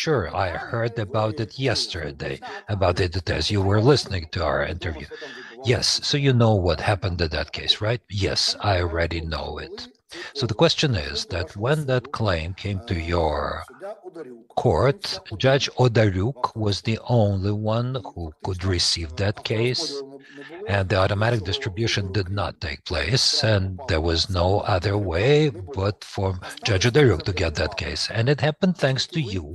sure. I heard about it yesterday, about the details. You were listening to our interview. Yes, so you know what happened in that case, right? Yes, I already know it. So the question is that when that claim came to your court, Judge Odaryuk was the only one who could receive that case, and the automatic distribution did not take place, and there was no other way but for Judge Odaryuk to get that case. And it happened thanks to you,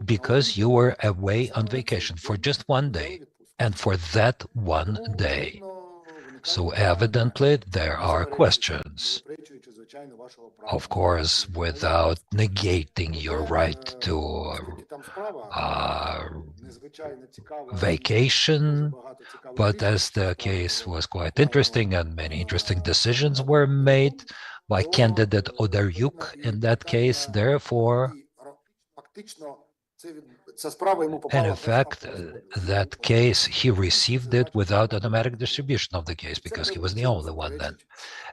because you were away on vacation for just one day, and for that one day. So evidently there are questions. Of course, without negating your right to vacation, but as the case was quite interesting and many interesting decisions were made by candidate Odaryuk in that case, therefore, and in fact, that case, he received it without automatic distribution of the case because he was the only one then.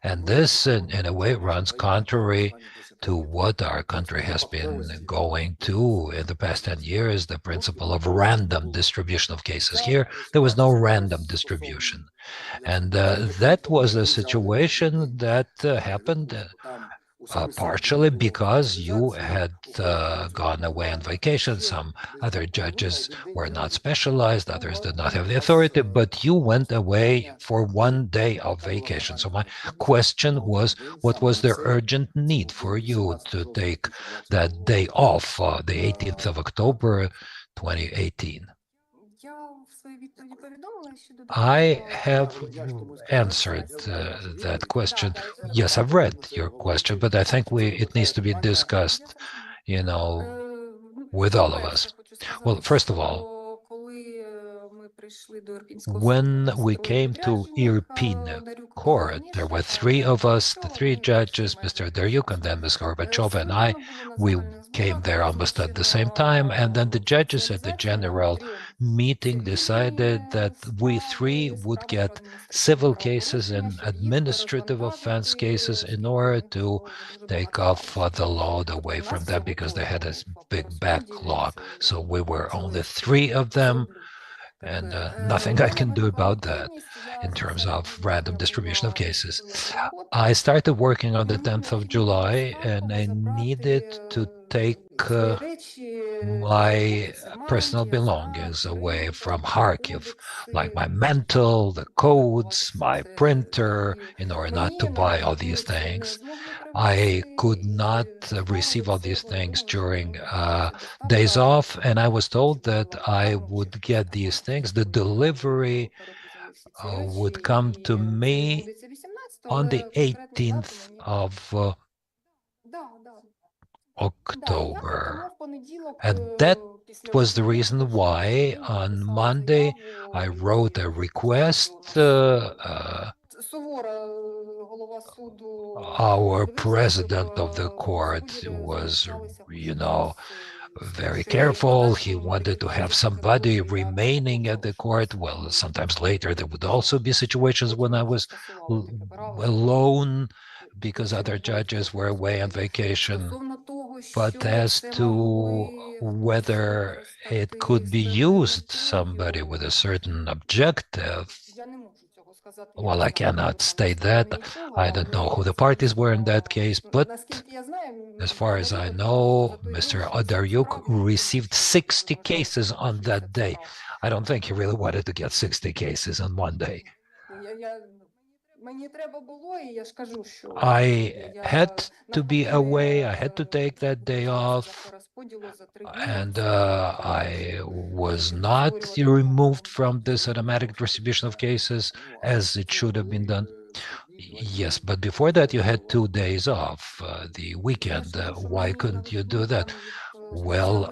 And this, in a way, runs contrary to what our country has been going to in the past 10 years, the principle of random distribution of cases. Here, there was no random distribution. And that was a situation that happened partially because you had gone away on vacation. Some other judges were not specialized, others did not have the authority, but you went away for 1 day of vacation. So my question was, what was the urgent need for you to take that day off, the 18th of October, 2018? I have answered that question. Yes, I've read your question, but I think it needs to be discussed, with all of us. Well, first of all, when we came to European Court, there were 3 of us, the 3 judges, Mr. Daryuk and then Ms. Gorbachev and I. We came there almost at the same time, and then the judges at the general meeting decided that we 3 would get civil cases and administrative offense cases in order to take off the load away from them because they had a big backlog. So we were only 3 of them, and nothing I can do about that in terms of random distribution of cases. I started working on the 10th of July, and I needed to take my personal belongings away from Kharkiv, like my mantle, the codes, my printer, in order not to buy all these things. I could not receive all these things during days off, and I was told that I would get these things. The delivery would come to me on the 18th of October. And that was the reason why on Monday I wrote a request. Our president of the court was, very careful. He wanted to have somebody remaining at the court. Well, sometimes later there would also be situations when I was alone because other judges were away on vacation. But as to whether it could be used, somebody with a certain objective, well, I cannot state that. I don't know who the parties were in that case, but as far as I know, Mr. Daryuk received 60 cases on that day. I don't think he really wanted to get 60 cases on one day. I had to be away. I had to take that day off, and I was not removed from this automatic distribution of cases as it should have been done. Yes, but before that you had 2 days off, the weekend. Why couldn't you do that? Well,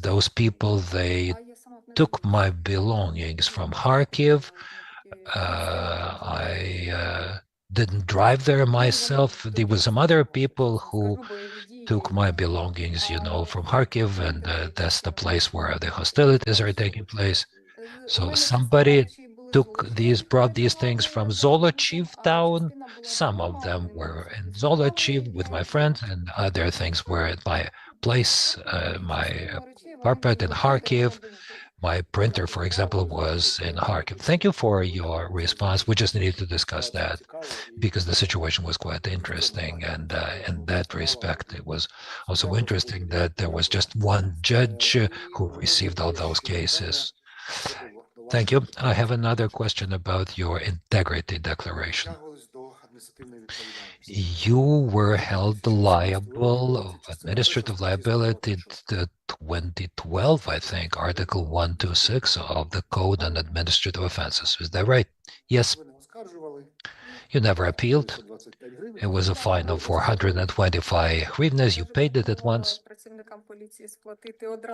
those people, they took my belongings from Kharkiv. I didn't drive there myself. There were some other people who took my belongings, from Kharkiv, and that's the place where the hostilities are taking place. So somebody brought these things from Zolochiv town. Some of them were in Zolochiv with my friends, and other things were at my place, my apartment in Kharkiv. My printer, for example, was in Kharkiv. Thank you for your response. We just needed to discuss that because the situation was quite interesting. And in that respect, it was also interesting that there was just one judge who received all those cases. Thank you. I have another question about your integrity declaration. You were held liable of administrative liability to 2012, I think, Article 126 of the Code on Administrative Offenses. Is that right? Yes. You never appealed. It was a fine of 425 hryvnias. You paid it at once.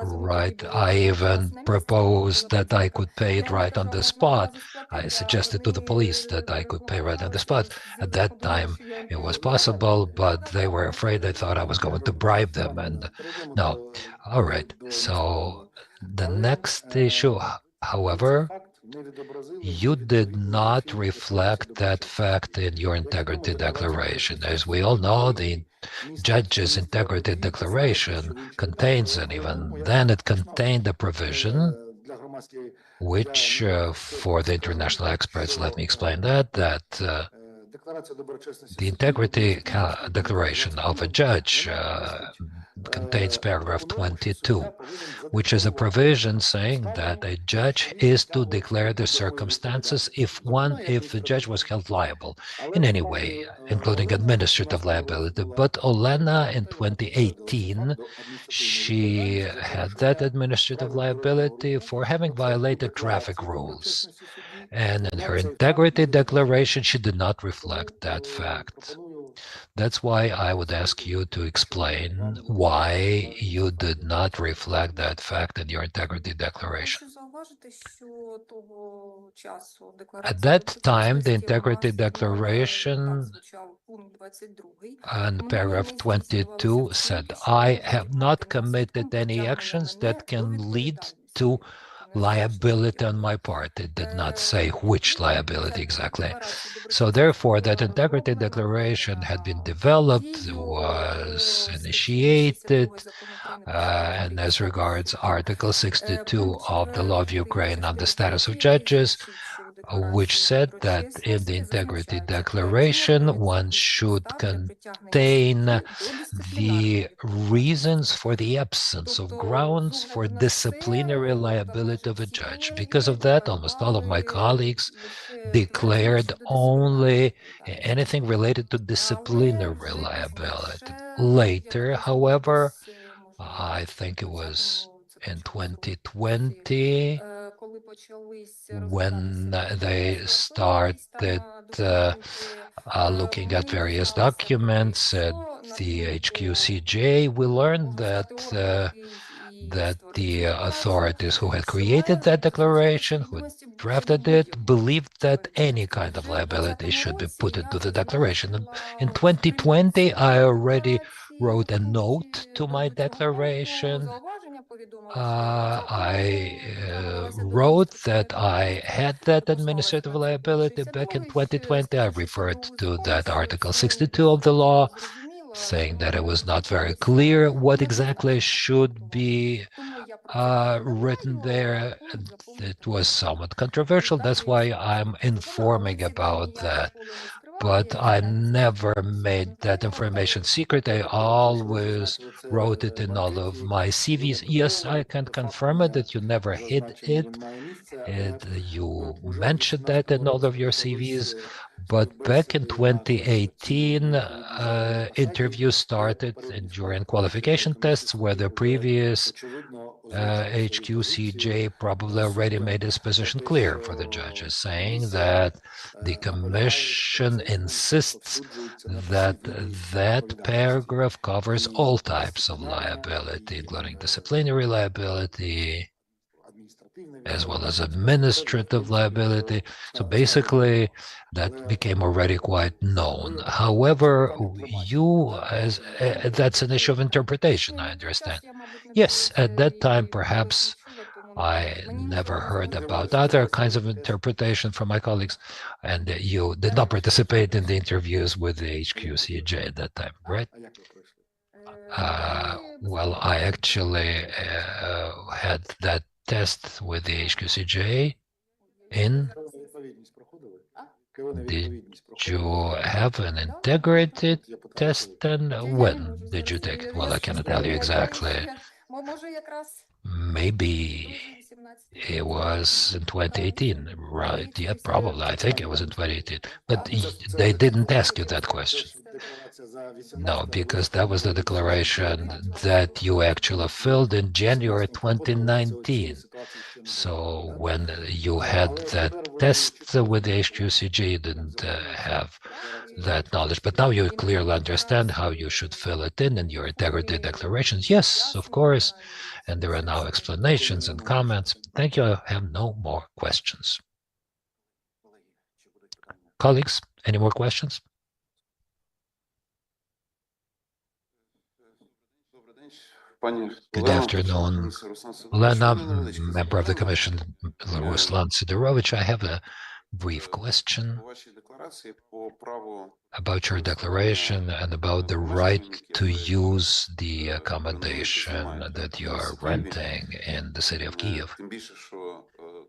Right. I even proposed that I could pay it right on the spot. I suggested to the police that I could pay right on the spot. At that time, it was possible, but they were afraid. They thought I was going to bribe them. And no. All right. So the next issue, however, you did not reflect that fact in your integrity declaration. As we all know, the judge's integrity declaration contains, and even then it contained a provision which, for the international experts, let me explain that The integrity declaration of a judge contains paragraph 22, which is a provision saying that a judge is to declare the circumstances if the judge was held liable in any way, including administrative liability. But Olena in 2018, she had that administrative liability for having violated traffic rules. And in her integrity declaration, she did not reflect that fact. That's why I would ask you to explain why you did not reflect that fact in your integrity declaration. At that time, the integrity declaration and paragraph 22 said, I have not committed any actions that can lead to liability on my part. It did not say which liability exactly. So therefore, that integrity declaration had been developed, was initiated, and as regards Article 62 of the law of Ukraine on the status of judges, which said that in the integrity declaration, one should contain the reasons for the absence of grounds for disciplinary liability of a judge. Because of that, almost all of my colleagues declared only anything related to disciplinary liability. Later, however, I think it was in 2020, when they started looking at various documents at the HQCJ, we learned that the authorities who had created that declaration, who drafted it, believed that any kind of liability should be put into the declaration. And in 2020, I already wrote a note to my declaration. I wrote that I had that administrative liability back in 2020. I referred to that Article 62 of the law, saying that it was not very clear what exactly should be written there. It was somewhat controversial. That's why I'm informing about that. But I never made that information secret. I always wrote it in all of my CVs. Yes, I can confirm it that you never hid it. You mentioned that in all of your CVs. But back in 2018, interviews started during qualification tests where the previous HQCJ probably already made his position clear for the judges, saying that the Commission insists that that paragraph covers all types of liability, including disciplinary liability, as well as administrative liability. So basically, that became already quite known. However, that's an issue of interpretation, I understand. Yes, at that time, perhaps I never heard about other kinds of interpretation from my colleagues, and you did not participate in the interviews with the HQCJ at that time, right? Well, I actually had that test with the HQCJ in. Did you have an integrity test, and when did you take it? Well, I cannot tell you exactly. Maybe it was in 2018, right? Yeah, probably. I think it was in 2018. But they didn't ask you that question. No, because that was the declaration that you actually filled in January 2019. So when you had that test with the HQCJ, you didn't have that knowledge. But now you clearly understand how you should fill it in your integrity declarations. Yes, of course. And there are now explanations and comments. Thank you. I have no more questions. Colleagues, any more questions? Good afternoon, Olena, member of the Commission, Ruslan Sidorovich. I have a brief question about your declaration and about the right to use the accommodation that you are renting in the city of Kiev,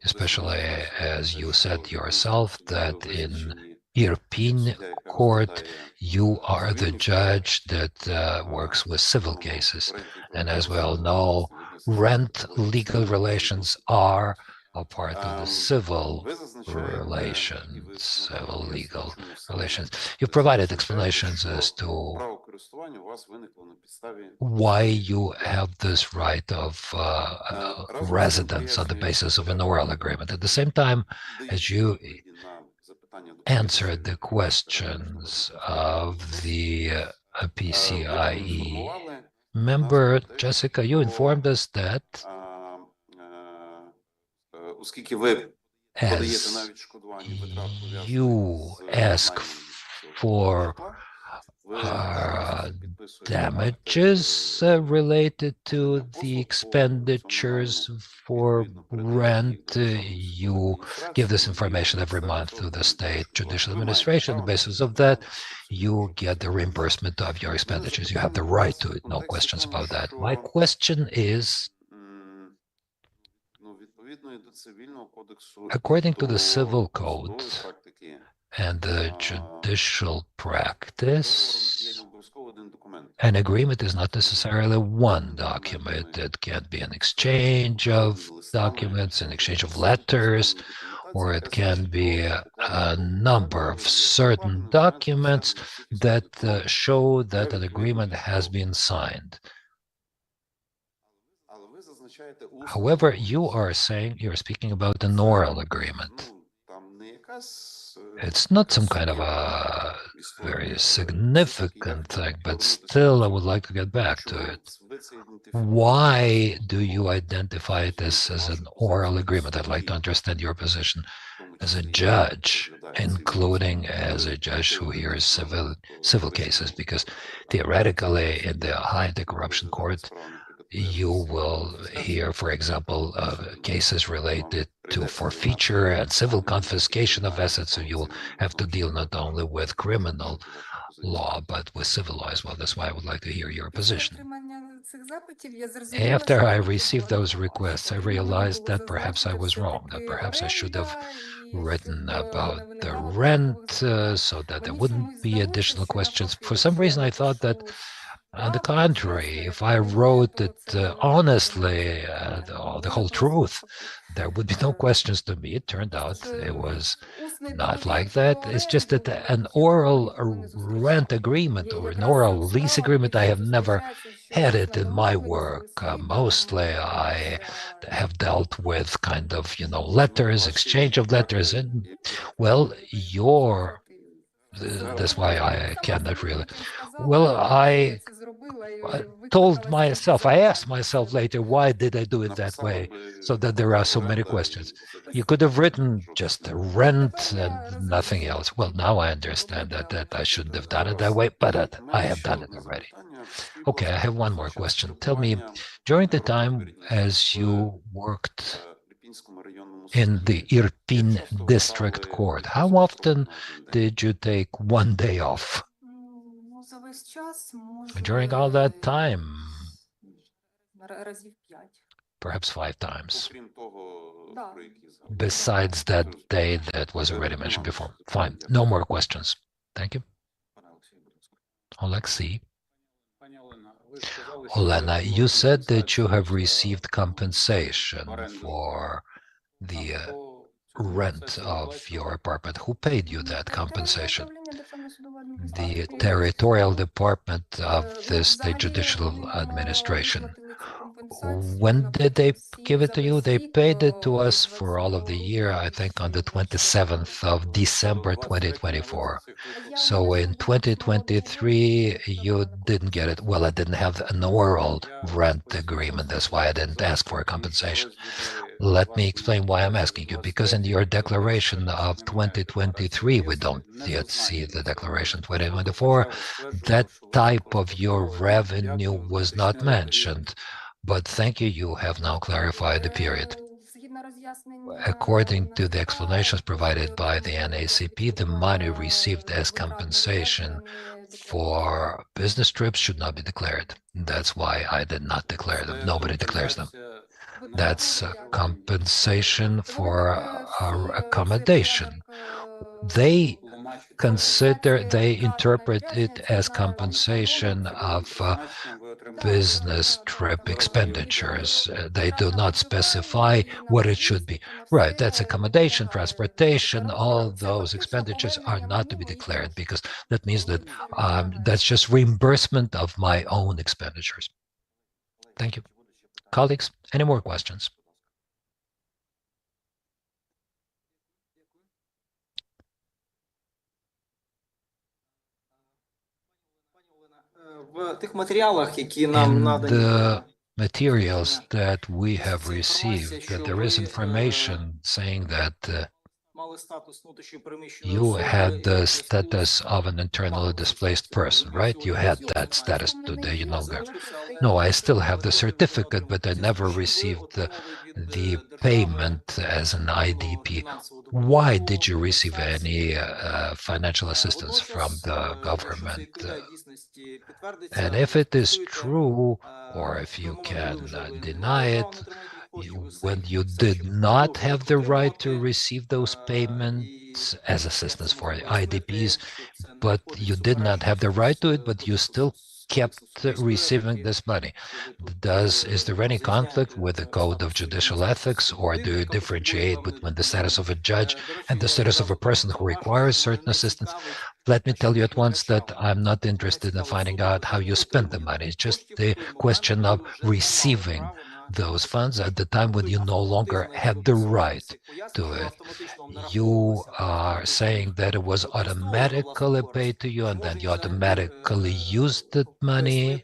especially as you said yourself that in European court, you are the judge that works with civil cases. And as we all know, rent legal relations are a part of the civil relations, civil legal relations. You've provided explanations as to why you have this right of residence on the basis of an oral agreement. At the same time, as you answered the questions of the PCIe member, Jessica, you informed us that as you ask for damages related to the expenditures for rent, you give this information every month to the state judicial administration. On the basis of that, you get the reimbursement of your expenditures. You have the right to it, no questions about that. My question is, according to the civil code and the judicial practice, an agreement is not necessarily one document. It can be an exchange of documents, an exchange of letters, or it can be a number of certain documents that show that an agreement has been signed. However, you're speaking about an oral agreement. It's not some kind of a very significant thing, but still I would like to get back to it. Why do you identify it as an oral agreement? I'd like to understand your position as a judge, including as a judge who hears civil cases, because theoretically in the high anti-corruption court, you will hear, for example, cases related to forfeiture and civil confiscation of assets. So you will have to deal not only with criminal law, but with civil law as well. That's why I would like to hear your position. After I received those requests, I realized that perhaps I was wrong, that perhaps I should have written about the rent so that there wouldn't be additional questions. For some reason, I thought that on the contrary, if I wrote it honestly, the whole truth, there would be no questions to me. It turned out it was not like that. It's just that an oral rent agreement or an oral lease agreement, I have never had it in my work. Mostly I have dealt with kind of, letters, exchange of letters, and, well, that's why I cannot really. Well, I asked myself later, why did I do it that way? So that there are so many questions. You could have written just the rent and nothing else. Well, now I understand that I shouldn't have done it that way, but I have done it already. Okay, I have one more question. Tell me, during the time as you worked in the Irpin District Court, how often did you take one day off? During all that time, perhaps 5 times, besides that day that was already mentioned before. Fine, no more questions. Thank you. Alexei. Olena, you said that you have received compensation for the rent of your apartment. Who paid you that compensation? The territorial department of the state judicial administration. When did they give it to you? They paid it to us for all of the year, I think on the 27th of December 2024. So in 2023, you didn't get it. Well, I didn't have an oral rent agreement. That's why I didn't ask for a compensation. Let me explain why I'm asking you. Because in your declaration of 2023, we don't yet see the declaration 2024, that type of your revenue was not mentioned. But thank you, you have now clarified the period. According to the explanations provided by the NACP, the money received as compensation for business trips should not be declared. That's why I did not declare them. Nobody declares them. That's compensation for our accommodation. They they interpret it as compensation of business trip expenditures. They do not specify what it should be. Right, that's accommodation, transportation, all those expenditures are not to be declared because that means that that's just reimbursement of my own expenditures. Thank you. Colleagues, any more questions? In the materials that we have received, that there is information saying that you had the status of an internally displaced person, right? You had that status today, you know. No, I still have the certificate, but I never received the payment as an IDP. Why did you receive any financial assistance from the government? And if it is true, or if you can deny it, when you did not have the right to receive those payments as assistance for IDPs, but you did not have the right to it, but you still kept receiving this money. Is there any conflict with the code of judicial ethics, or do you differentiate between the status of a judge and the status of a person who requires certain assistance? Let me tell you at once that I'm not interested in finding out how you spent the money. It's just the question of receiving those funds at the time when you no longer had the right to it. You are saying that it was automatically paid to you and then you automatically used that money,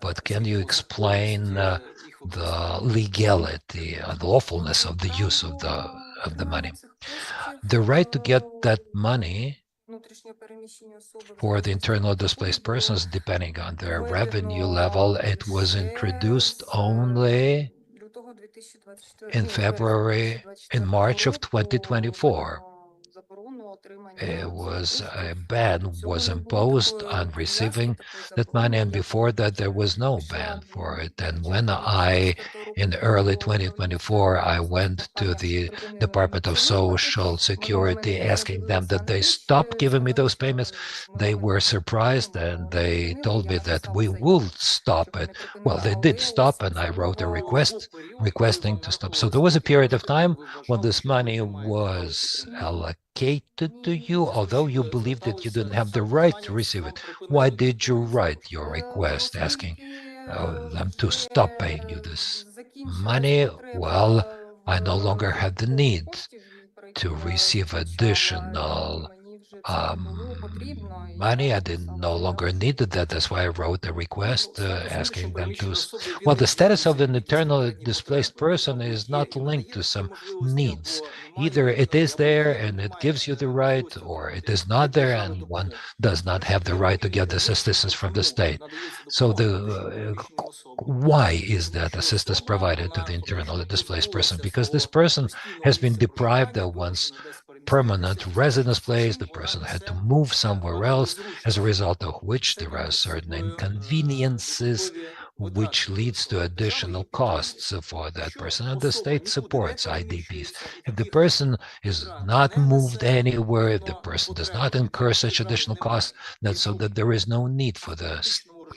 but can you explain the legality and lawfulness of the use of the money? The right to get that money for the internally displaced persons, depending on their revenue level, it was introduced only in March of 2024. A ban was imposed on receiving that money, and before that there was no ban for it. And when in early 2024, I went to the Department of Social Security asking them that they stop giving me those payments, they were surprised and they told me that we will stop it. Well, they did stop, and I wrote a request requesting to stop. So there was a period of time when this money was allocated to you, although you believed that you didn't have the right to receive it. Why did you write your request asking them to stop paying you this money? Well, I no longer had the need to receive additional money. I no longer needed that. That's why I wrote a request asking them to. Well, the status of an internally displaced person is not linked to some needs. Either it is there and it gives you the right, or it is not there and one does not have the right to get this assistance from the state. So why is that assistance provided to the internally displaced person? Because this person has been deprived of one's permanent residence place. The person had to move somewhere else, as a result of which there are certain inconveniences, which leads to additional costs for that person, and the state supports IDPs. If the person is not moved anywhere, if the person does not incur such additional costs, that's so that there is no need for the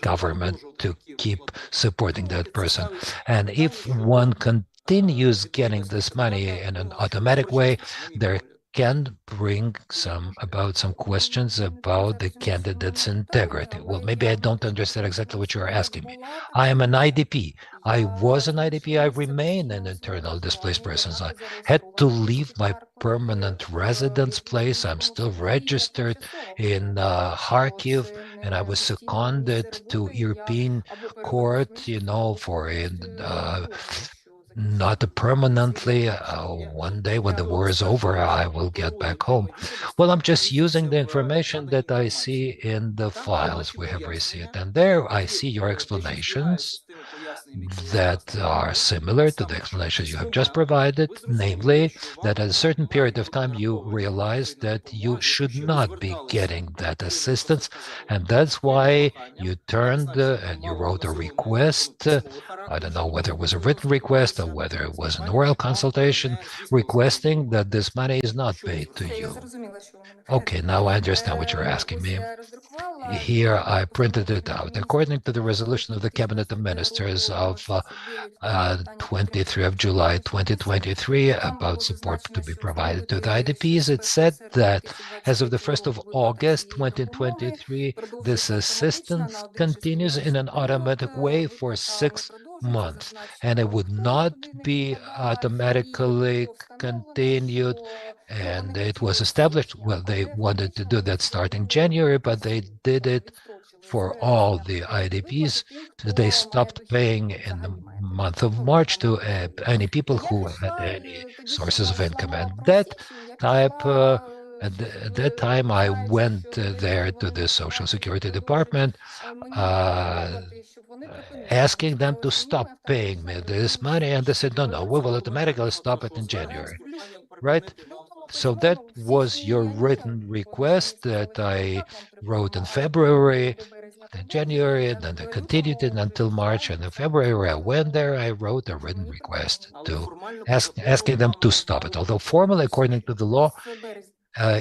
government to keep supporting that person. And if one continues getting this money in an automatic way, there can bring some questions about the candidate's integrity. Well, maybe I don't understand exactly what you're asking me. I am an IDP. I was an IDP. I remain an internal displaced person. I had to leave my permanent residence place. I'm still registered in Kharkiv, and I was seconded to European court, for not permanently. One day when the war is over, I will get back home. Well, I'm just using the information that I see in the files we have received. And there I see your explanations that are similar to the explanation you have just provided, namely that at a certain period of time you realize that you should not be getting that assistance, and that's why you turned and you wrote a request. I don't know whether it was a written request or whether it was an oral consultation requesting that this money is not paid to Все, я you. зрозуміла, що ви мене Okay, now I understand what you're asking me. Here I printed it out. According to the resolution of the Cabinet of Ministers of 23 of July 2023 about support to be provided to the IDPs, it said that as of the 1st of August 2023, this assistance continues in an automatic way for 6 months, and it would not be automatically continued. And it was established, well, they wanted to do that starting January, but they did it for all the IDPs. They stopped paying in the month of March to any people who had any sources of income. And that type, at that time, I went there to the Social Security Department, asking them to stop paying me this money, and they said, no, we will automatically stop it in January, right? So that was your written request that I wrote in February, then January, then I continued it until March, and in February I went there, I wrote a written request to asking them to stop it. Although formally, according to the law,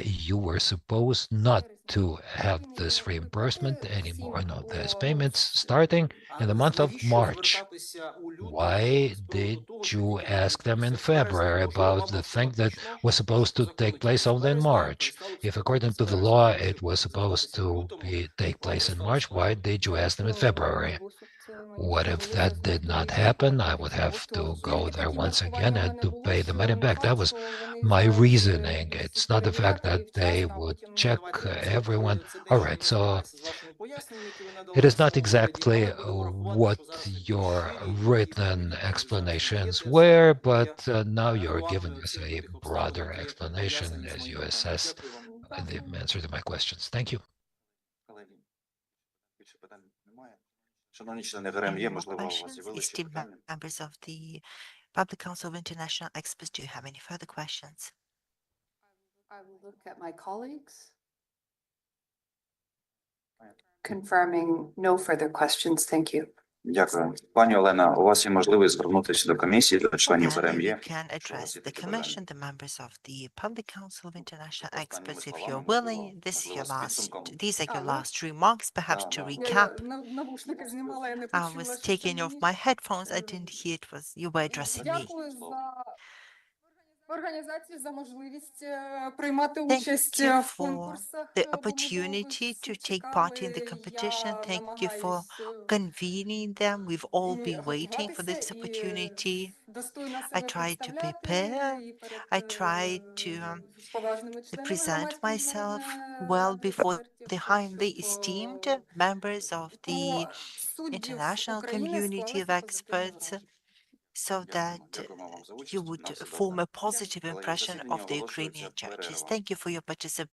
you were supposed not to have this reimbursement anymore, no, these payments starting in the month of March. Why did you ask them in February about the thing that was supposed to take place only in March? If according to the law it was supposed to take place in March, why did you ask them in February? What if that did not happen? I would have to go there once again and to pay the money back. That was my reasoning. It's not the fact that they would check everyone. All right, so it is not exactly what your written explanations were, but now you're giving us a broader explanation as you assess the answer to my questions. Thank you. Колеги, більше питань немає. Шановні члени ГРМ, є, Any more можливо, у вас questions? з'явилися Esteemed питання? members of the Public Council of International Experts, do you have any further questions? I will look at my colleagues. Confirming no further questions. Thank you. Дякую. Пані Олена, у вас є можливість звернутися до комісії, до членів Again, ГРМ you є. can Якщо у вас address є the таке бажання. Commission, the members of the Public Council of International Останніми Experts, if словами, you're можливо, willing. можливо, з підсумком. These are your Алло. last remarks, perhaps to Да. recap. Навушники знімала, я не I почула, was що це taking off мені. my headphones. I didn't hear it was you were addressing me. Дякую за організацію, за можливість приймати Thank участь you в for конкурсах. the бо, можливо, opportunity ви to всі take part in the чекали. competition. Я Thank you for намагаюсь convening them. We've all і been waiting for this готуватися, і opportunity. достойно I себе tried to представляти, prepare. і перед I tried to з поважними членами present громадської myself міжнародної well ради before експертів, the highly esteemed members of the суддів international України community of склалося позитивне experts, враження. so that Дякуємо вам за участь. you На would все form добре. a positive Колеги, impression засідання of the оголошується Ukrainian judges. перервою. Thank you for your participation.